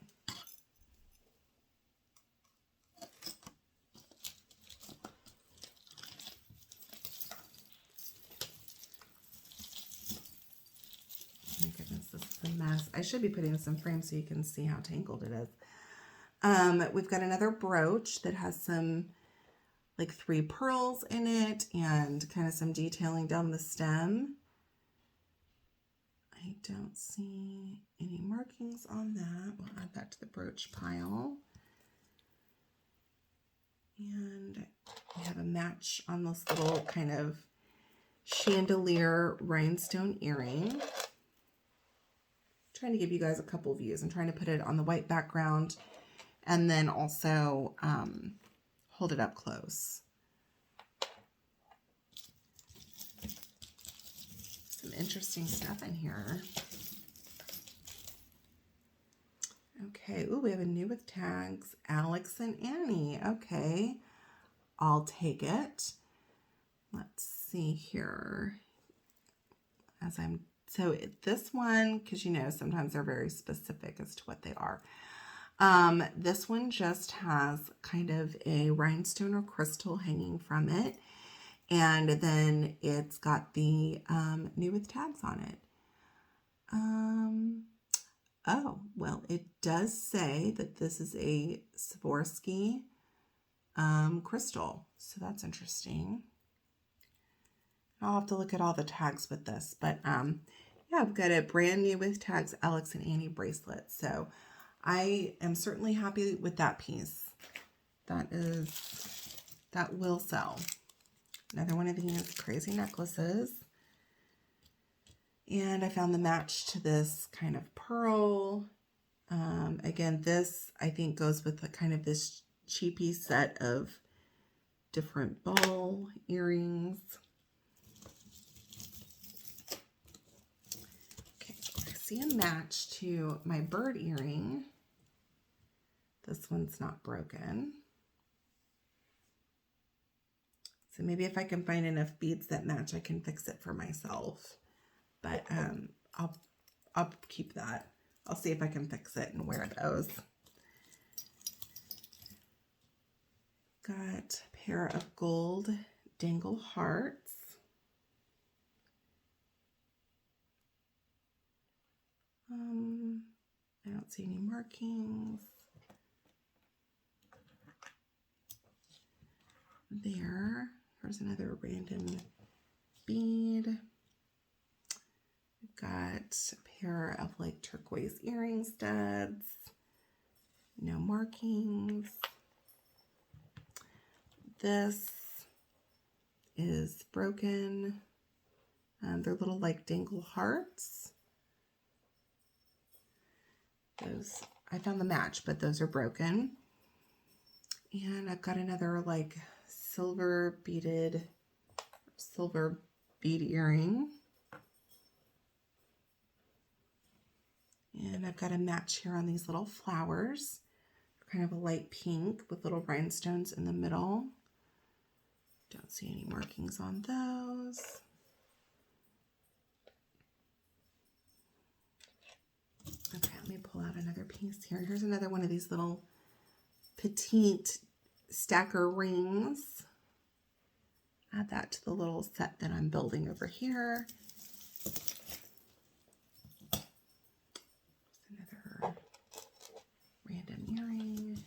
My goodness, this is a mess. I should be putting some frames so you can see how tangled it is. We've got another brooch that has some like 3 pearls in it and kind of some detailing down the stem. I don't see any markings on that. We'll add that to the brooch pile. And we have a match on this little kind of chandelier rhinestone earring. Trying to give you guys a couple views. I'm trying to put it on the white background and then also hold it up close. Some interesting stuff in here. Okay, ooh, we have a new with tags, Alex and Annie. Okay, I'll take it. Let's see here. So this one, because you know, sometimes they're very specific as to what they are. This one just has kind of a rhinestone or crystal hanging from it. And then it's got the new with tags on it. Oh, well, it does say that this is a Swarovski crystal. So that's interesting. I'll have to look at all the tags with this. But yeah, I've got a brand new with tags Alex and Annie bracelet. So I am certainly happy with that piece. That will sell. Another one of these crazy necklaces. And I found the match to this kind of pearl. Again, this I think goes with the kind of this cheapy set of different ball earrings. Okay, I see a match to my bird earring. This one's not broken. So maybe if I can find enough beads that match, I can fix it for myself. But I'll keep that. I'll see if I can fix it and wear those. Got a pair of gold dangle hearts. I don't see any markings. There. Here's another random bead. We've got a pair of like turquoise earring studs, no markings. This is broken. They're little like dangle hearts. Those, I found the match, but those are broken. And I've got another like silver bead earring. And I've got a match here on these little flowers. Kind of a light pink with little rhinestones in the middle. Don't see any markings on those. Okay, let me pull out another piece here. Here's another one of these little petite stacker rings. Add that to the little set that I'm building over here. Another random earring.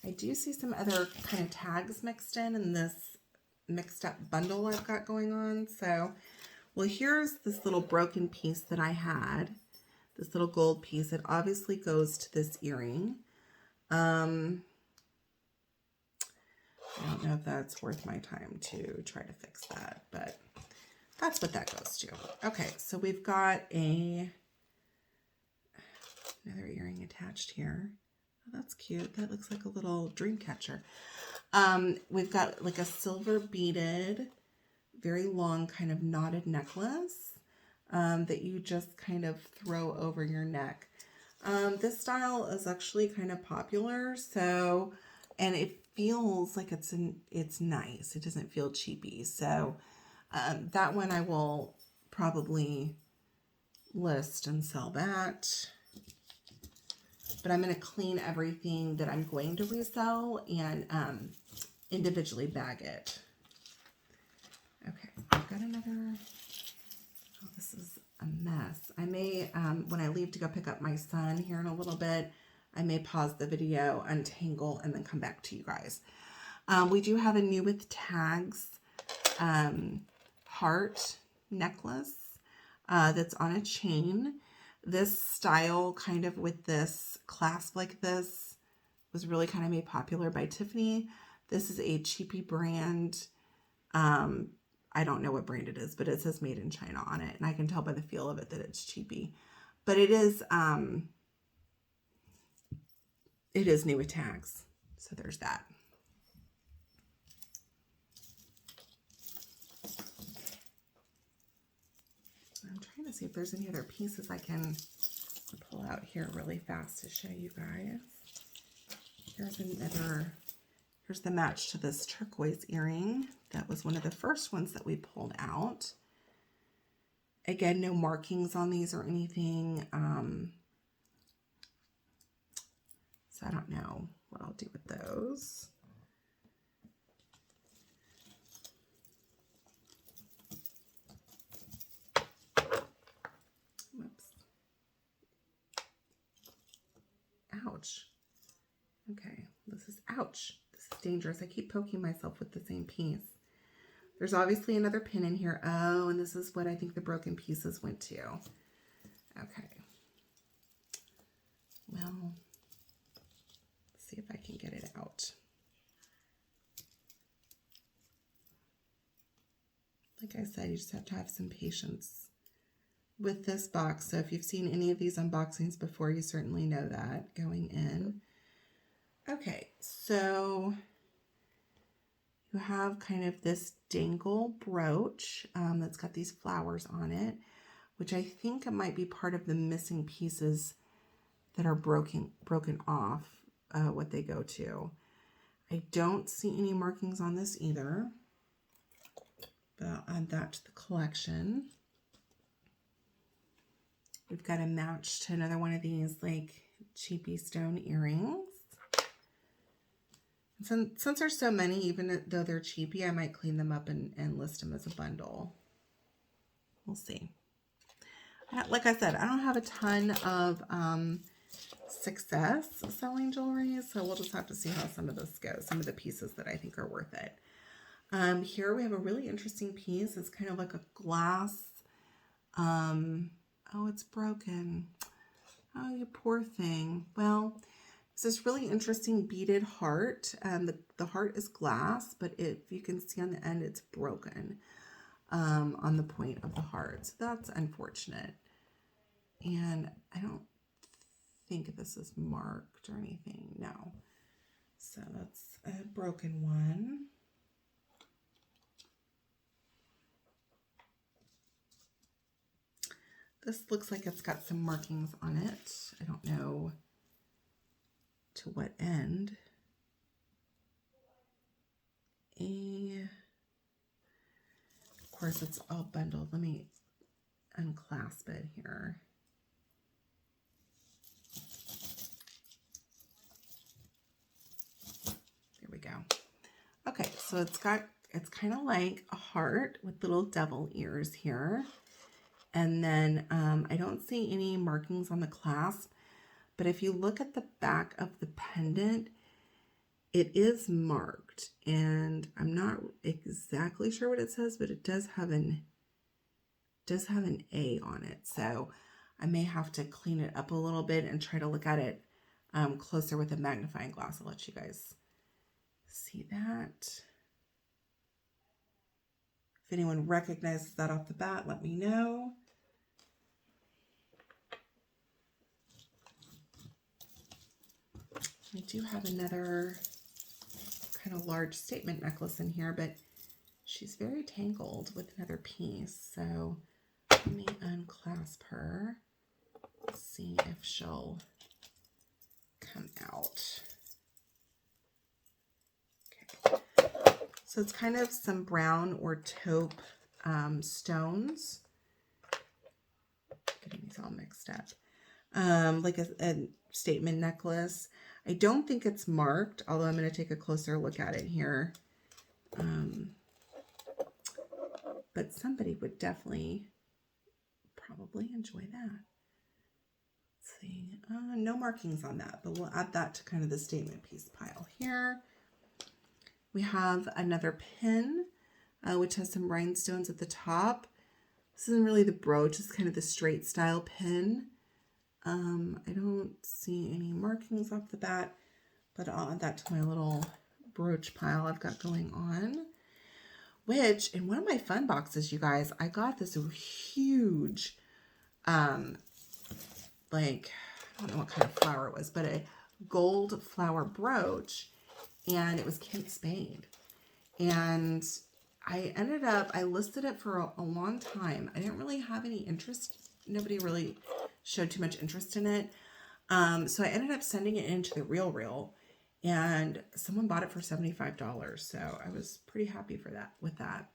I do see some other kind of tags mixed in this mixed up bundle I've got going on. So, well, here's this little broken piece that I had. This little gold piece. It obviously goes to this earring. I don't know if that's worth my time to try to fix that, but that's what that goes to. Okay, so we've got another earring attached here. Oh, that's cute. That looks like a little dream catcher. We've got like a silver beaded, very long kind of knotted necklace that you just kind of throw over your neck. This style is actually kind of popular, so, and it feels like it's nice. It doesn't feel cheapy. So that one I will probably list and sell that. But I'm going to clean everything that I'm going to resell and individually bag it. Okay, I've got another. Oh, this is a mess. I may, when I leave to go pick up my son here in a little bit, I may pause the video, untangle, and then come back to you guys. We do have a new with tags heart necklace that's on a chain. This style kind of with this clasp like this was really kind of made popular by Tiffany. This is a cheapy brand. I don't know what brand it is, but it says made in China on it. And I can tell by the feel of it that it's cheapy. But it is new with tags. So there's that. I'm trying to see if there's any other pieces I can pull out here really fast to show you guys. Here's the match to this turquoise earring. That was one of the first ones that we pulled out. Again, no markings on these or anything. So I don't know what I'll do with those. Whoops. Ouch. Okay, this is ouch. This is dangerous. I keep poking myself with the same piece. There's obviously another pin in here. Oh, and this is what I think the broken pieces went to. Okay. Well, let's see if I can get it out. Like I said, you just have to have some patience with this box. So if you've seen any of these unboxings before, you certainly know that going in. Okay, so you have kind of this dangle brooch that's got these flowers on it, which I think it might be part of the missing pieces that are broken off, what they go to. I don't see any markings on this either, but I'll add that to the collection. We've got a match to another one of these like cheapy stone earrings. Since there's so many, even though they're cheapy, I might clean them up and list them as a bundle. We'll see. Like I said, I don't have a ton of success selling jewelry, so we'll just have to see how some of this goes, some of the pieces that I think are worth it. Here we have a really interesting piece. It's kind of like a glass. Oh, it's broken. Oh, you poor thing. Well, it's this really interesting beaded heart. The heart is glass, but if you can see on the end, it's broken on the point of the heart. So that's unfortunate. And I don't think this is marked or anything. No. So that's a broken one. This looks like it's got some markings on it. I don't know to what end. Of course, it's all bundled. Let me unclasp it here. There we go. Okay, so it's kind of like a heart with little devil ears here. And then I don't see any markings on the clasp, but if you look at the back of the pendant, it is marked, and I'm not exactly sure what it says, but it does have an A on it. So I may have to clean it up a little bit and try to look at it closer with a magnifying glass. I'll let you guys see that. If anyone recognizes that off the bat, let me know. I do have another kind of large statement necklace in here, but she's very tangled with another piece. So let me unclasp her, see if she'll come out. Okay. So it's kind of some brown or taupe stones. Getting these all mixed up. Like a statement necklace. I don't think it's marked, although I'm going to take a closer look at it here. But somebody would definitely probably enjoy that. Let's see. No markings on that, but we'll add that to kind of the statement piece pile here. We have another pin, which has some rhinestones at the top. This isn't really the brooch, it's kind of the straight style pin. I don't see any markings off the bat, but I'll add that to my little brooch pile I've got going on. Which, in one of my fun boxes, you guys, I got this huge, like, I don't know what kind of flower it was, but a gold flower brooch, and it was Kate Spade. And I listed it for a long time. I didn't really have any interest. Nobody really showed too much interest in it. So I ended up sending it into the RealReal, and someone bought it for $75. So I was pretty happy with that.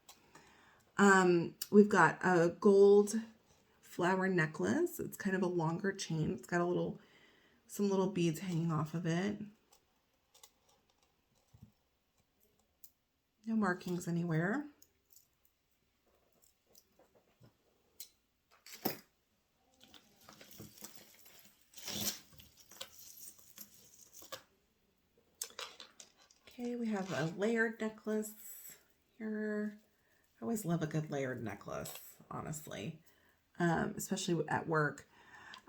We've got a gold flower necklace. It's kind of a longer chain. It's got some little beads hanging off of it. No markings anywhere. Okay, we have a layered necklace here. I always love a good layered necklace, honestly, especially at work.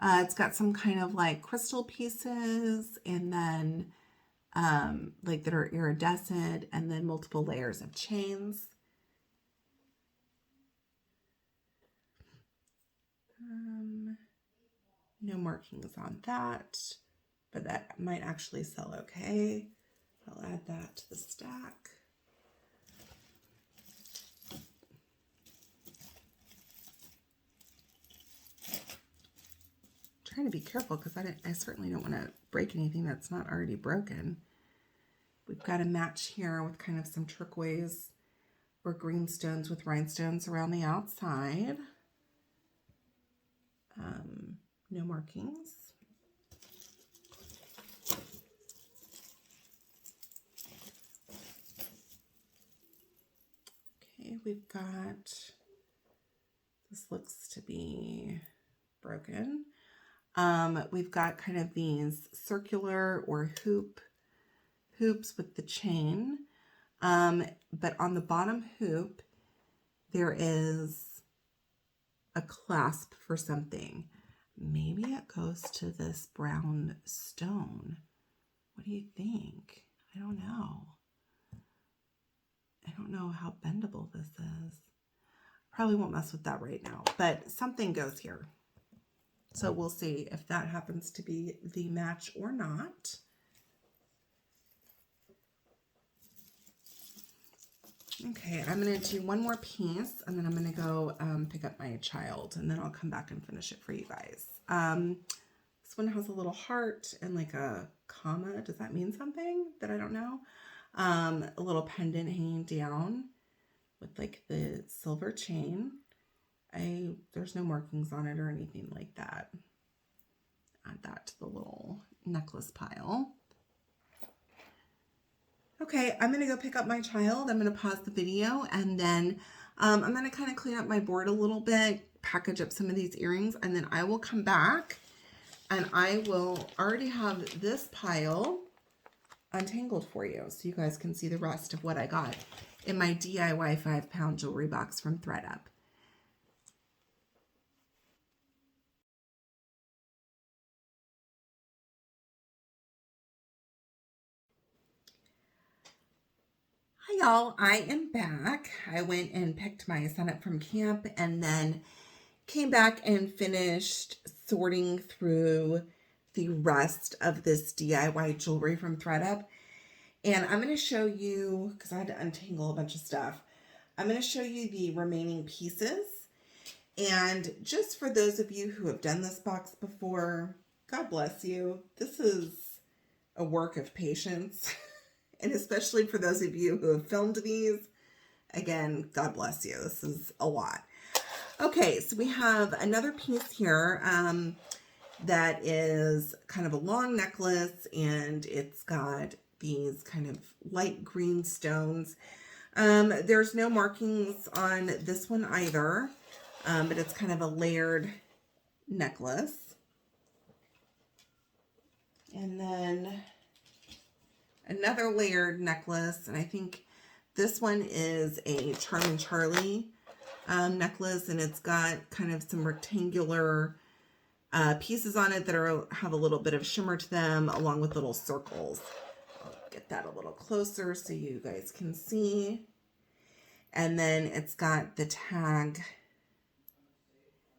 It's got some kind of like crystal pieces, and then like that are iridescent, and then multiple layers of chains. No markings on that, but that might actually sell okay. I'll add that to the stack. Trying to be careful because I certainly don't want to break anything that's not already broken. We've got a match here with kind of some turquoise or green stones with rhinestones around the outside. No markings. Okay, we've got, this looks to be broken. We've got kind of these circular or hoops with the chain. But on the bottom hoop, there is a clasp for something. Maybe it goes to this brown stone. What do you think? I don't know. I don't know how bendable this is. Probably won't mess with that right now, but something goes here. So we'll see if that happens to be the match or not. Okay, I'm going to do one more piece, and then I'm going to go pick up my child, and then I'll come back and finish it for you guys. This one has a little heart and like a comma. Does that mean something that I don't know? A little pendant hanging down with like the silver chain. There's no markings on it or anything like that. Add that to the little necklace pile. Okay, I'm going to go pick up my child. I'm going to pause the video, and then I'm going to kind of clean up my board a little bit, package up some of these earrings, and then I will come back and I will already have this pile untangled for you so you guys can see the rest of what I got in my DIY 5-pound jewelry box from ThredUP. Hi y'all, I am back. I went and picked my son up from camp and then came back and finished sorting through the rest of this DIY jewelry from ThredUP. And I'm going to show you, because I had to untangle a bunch of stuff, I'm going to show you the remaining pieces. And just for those of you who have done this box before, God bless you. This is a work of patience. And especially for those of you who have filmed these, again, God bless you. This is a lot. Okay, so we have another piece here that is kind of a long necklace, and it's got these kind of light green stones. There's no markings on this one either, but it's kind of a layered necklace. And then another layered necklace, and I think this one is a Charming Charlie necklace, and it's got kind of some rectangular pieces on it that have a little bit of shimmer to them, along with little circles. I'll get that a little closer so you guys can see. And then it's got the tag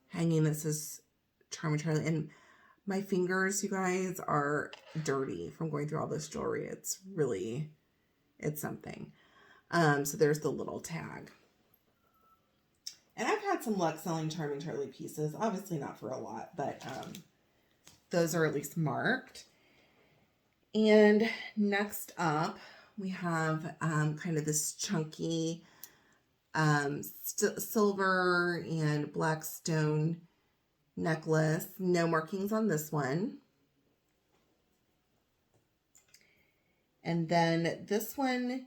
hanging that says Charming Charlie, and my fingers, you guys, are dirty from going through all this jewelry. It's something. So there's the little tag. And I've had some luck selling Charming Charlie pieces. Obviously not for a lot, but those are at least marked. And next up, we have kind of this chunky silver and black stone necklace. No markings on this one. And then this one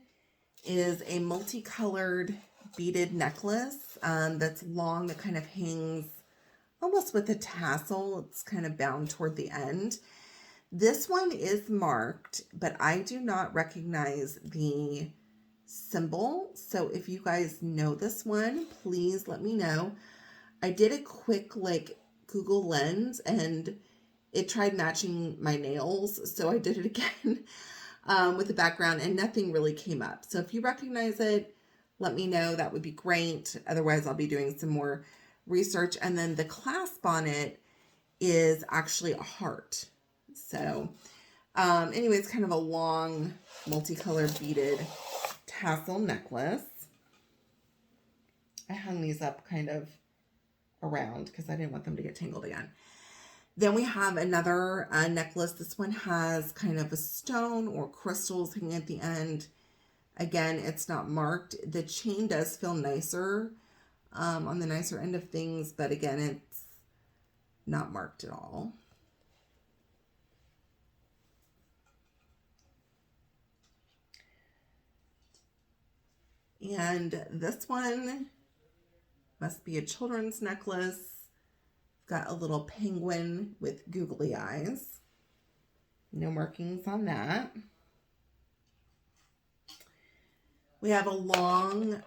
is a multicolored beaded necklace that's long, that kind of hangs almost with a tassel. It's kind of bound toward the end. This one is marked, but I do not recognize the symbol. So if you guys know this one, please let me know. I did a quick Google Lens and it tried matching my nails. So I did it again with the background and nothing really came up. So if you recognize it, let me know. That would be great. Otherwise, I'll be doing some more research. And then the clasp on it is actually a heart. So anyway, it's kind of a long multicolored beaded tassel necklace. I hung these up kind of around because I didn't want them to get tangled again. Then we have another necklace. This one has kind of a stone or crystals hanging at the end. Again, it's not marked. The chain does feel nicer, on the nicer end of things, but again, it's not marked at all. And this one must be a children's necklace. Got a little penguin with googly eyes. No markings on that. We have a long, looks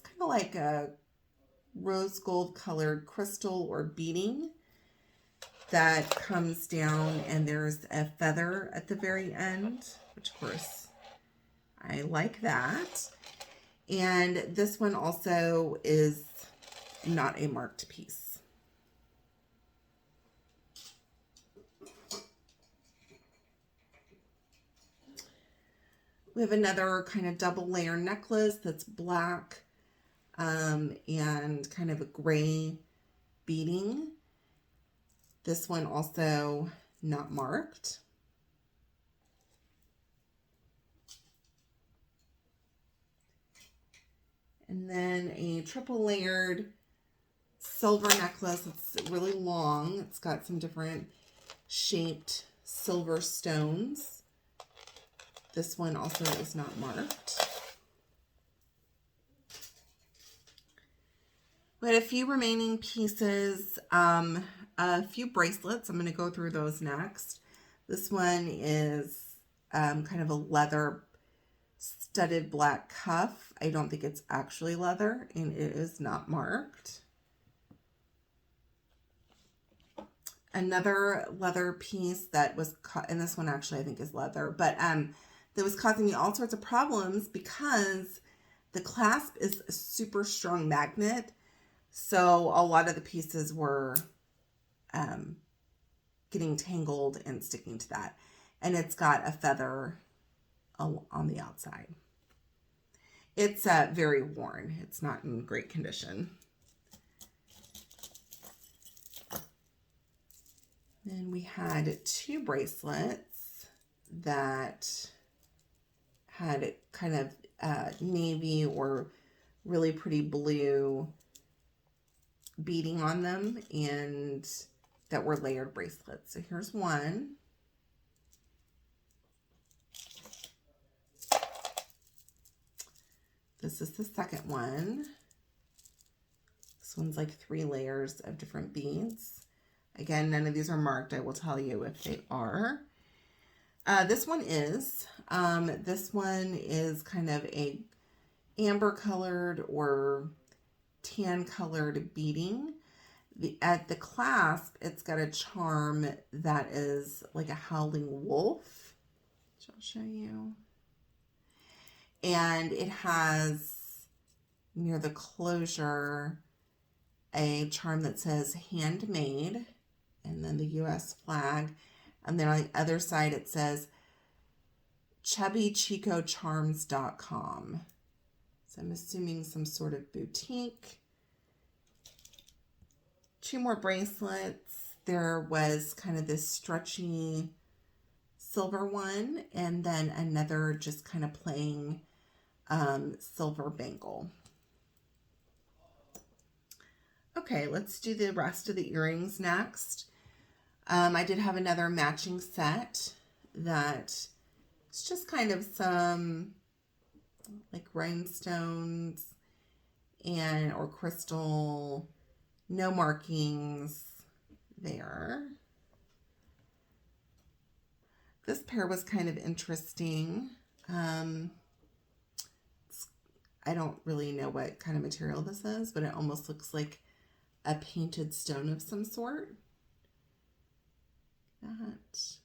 kind of like a rose gold colored crystal or beading that comes down, and there's a feather at the very end, which of course I like that. And this one also is not a marked piece. We have another kind of double layer necklace that's black and kind of a gray beading. This one also not marked. And then a triple layered silver necklace. It's really long. It's got some different shaped silver stones. This one also is not marked. We had a few remaining pieces, a few bracelets. I'm going to go through those next. This one is kind of a leather studded black cuff. I don't think it's actually leather, and it is not marked. Another leather piece that was, and this one actually I think is leather, but that was causing me all sorts of problems because the clasp is a super strong magnet. So a lot of the pieces were getting tangled and sticking to that. And it's got a feather on the outside. It's very worn. It's not in great condition. Then we had two bracelets that had kind of navy or really pretty blue beading on them, and that were layered bracelets. So here's one. This is the second one. This one's like 3 layers of different beads. Again, none of these are marked. I will tell you if they are. This one is. This one is kind of a amber colored or tan colored beading. At the clasp, it's got a charm that is like a howling wolf, which I'll show you. And it has near the closure a charm that says handmade, and then the US flag. And then on the other side it says chubbychicocharms.com. So I'm assuming some sort of boutique. 2 more bracelets. There was kind of this stretchy silver one, and then another just kind of plain silver bangle. Okay, let's do the rest of the earrings next. I did have another matching set that it's just kind of some like rhinestones and or crystal, no markings there. This pair was kind of interesting. I don't really know what kind of material this is, but it almost looks like a painted stone of some sort. That.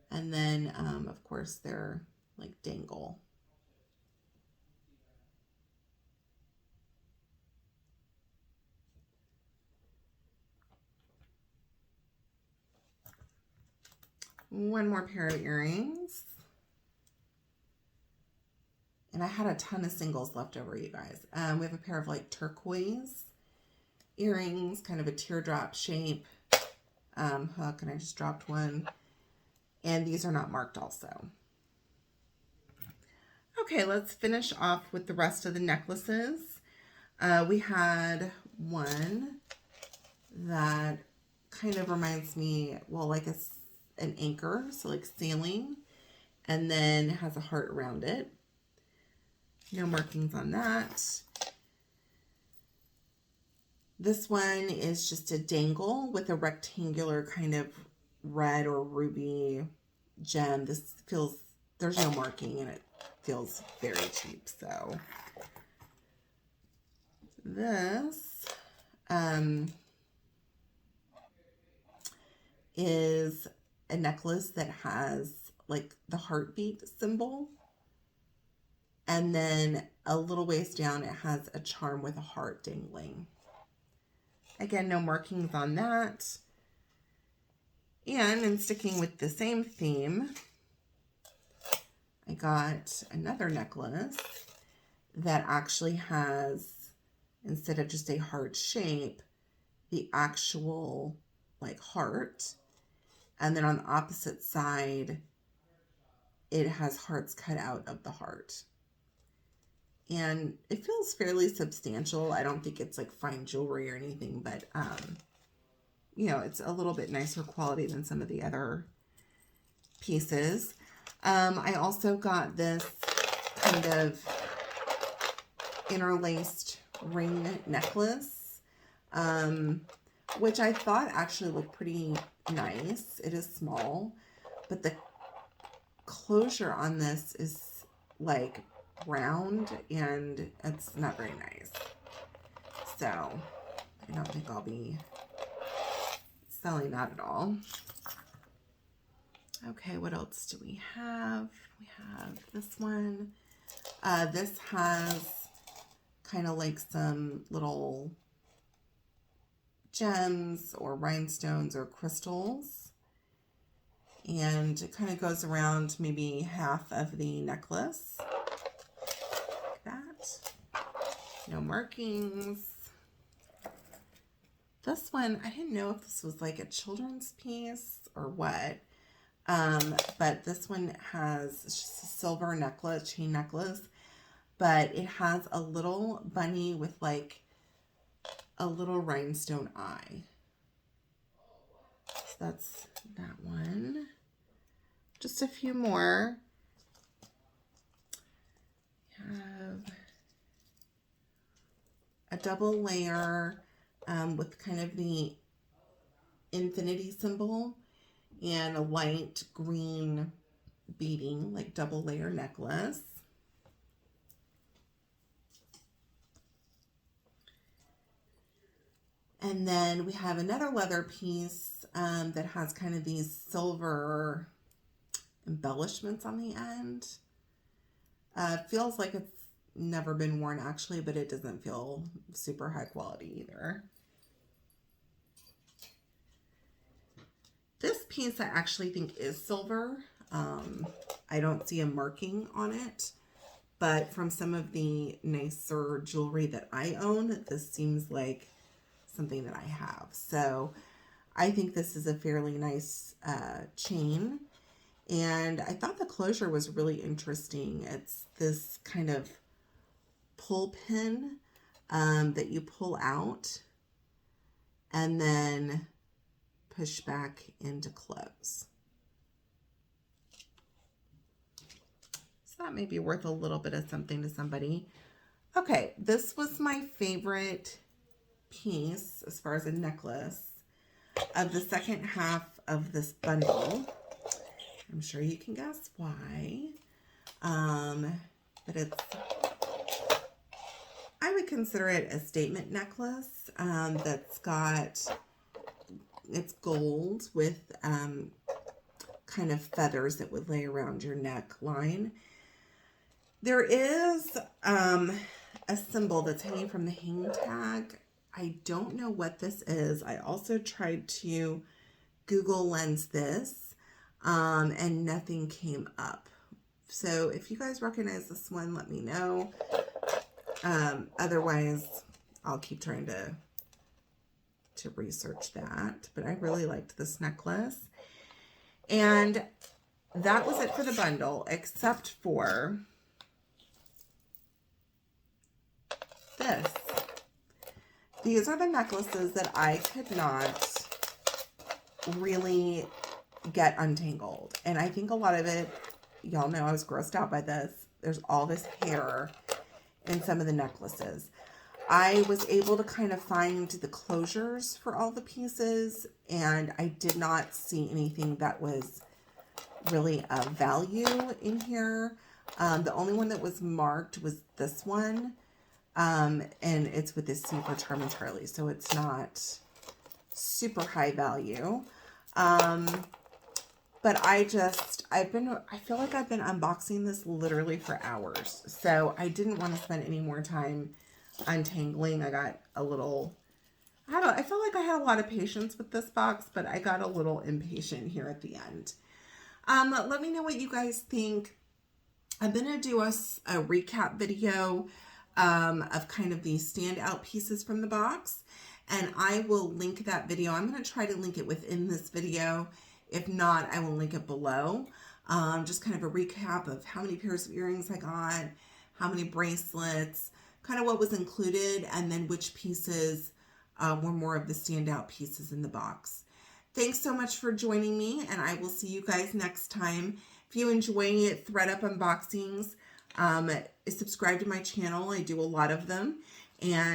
And then, of course, they're like dangle. One more pair of earrings. And I had a ton of singles left over, you guys. We have a pair of like turquoise earrings, kind of a teardrop shape hook, and I just dropped one. And these are not marked also. Okay, let's finish off with the rest of the necklaces. We had one that kind of reminds me, well, like an anchor, so like sailing, and then has a heart around it. No markings on that. This one is just a dangle with a rectangular kind of red or ruby gem. This feels, there's no marking in it. feels very cheap. So this is a necklace that has like the heartbeat symbol, and then a little ways down it has a charm with a heart dangling. Again, no markings on that. And in sticking with the same theme, I got another necklace that actually has, instead of just a heart shape, the actual like heart. And then on the opposite side, it has hearts cut out of the heart. And it feels fairly substantial. I don't think it's like fine jewelry or anything, but you know, it's a little bit nicer quality than some of the other pieces. I also got this kind of interlaced ring necklace, which I thought actually looked pretty nice. It is small, but the closure on this is like round and it's not very nice. So I don't think I'll be selling that at all. Okay, what else do we have? We have this one. This has kind of like some little gems or rhinestones or crystals. And it kind of goes around maybe half of the necklace. Like that. No markings. This one, I didn't know if this was like a children's piece or what. But this one has, it's just a silver necklace, chain necklace. But it has a little bunny with like a little rhinestone eye. So that's that one. Just a few more. We have a double layer with kind of the infinity symbol and a light green beading, like double layer necklace. And then we have another leather piece that has kind of these silver embellishments on the end. Feels like it's never been worn actually, but it doesn't feel super high quality either. This piece I actually think is silver. I don't see a marking on it, but from some of the nicer jewelry that I own, this seems like something that I have. So I think this is a fairly nice chain. And I thought the closure was really interesting. It's this kind of pull pin that you pull out and then push back into close. So that may be worth a little bit of something to somebody. Okay, this was my favorite piece as far as a necklace of the second half of this bundle. I'm sure you can guess why. But it's, I would consider it a statement necklace that's got, it's gold with kind of feathers that would lay around your neckline. There is a symbol that's hanging from the hang tag. I don't know what this is. I also tried to Google Lens this and nothing came up. So if you guys recognize this one, let me know. Otherwise, I'll keep trying to research that. But I really liked this necklace. And that was it for the bundle, except for this. These are the necklaces that I could not really get untangled. And I think a lot of it, y'all know I was grossed out by this. There's all this hair in some of the necklaces. I was able to kind of find the closures for all the pieces, and I did not see anything that was really of value in here. The only one that was marked was this one. And it's with this C for Charm and Charlie, so it's not super high value. But I feel like I've been unboxing this literally for hours. So I didn't want to spend any more time untangling. I got a little, I feel like I had a lot of patience with this box, but I got a little impatient here at the end. Let me know what you guys think. I'm going to do a recap video of kind of these standout pieces from the box. And I will link that video. I'm going to try to link it within this video. If not, I will link it below. Just kind of a recap of how many pairs of earrings I got, how many bracelets, kind of what was included, and then which pieces were more of the standout pieces in the box. Thanks so much for joining me, and I will see you guys next time. If you enjoy ThredUP unboxings, subscribe to my channel. I do a lot of them. And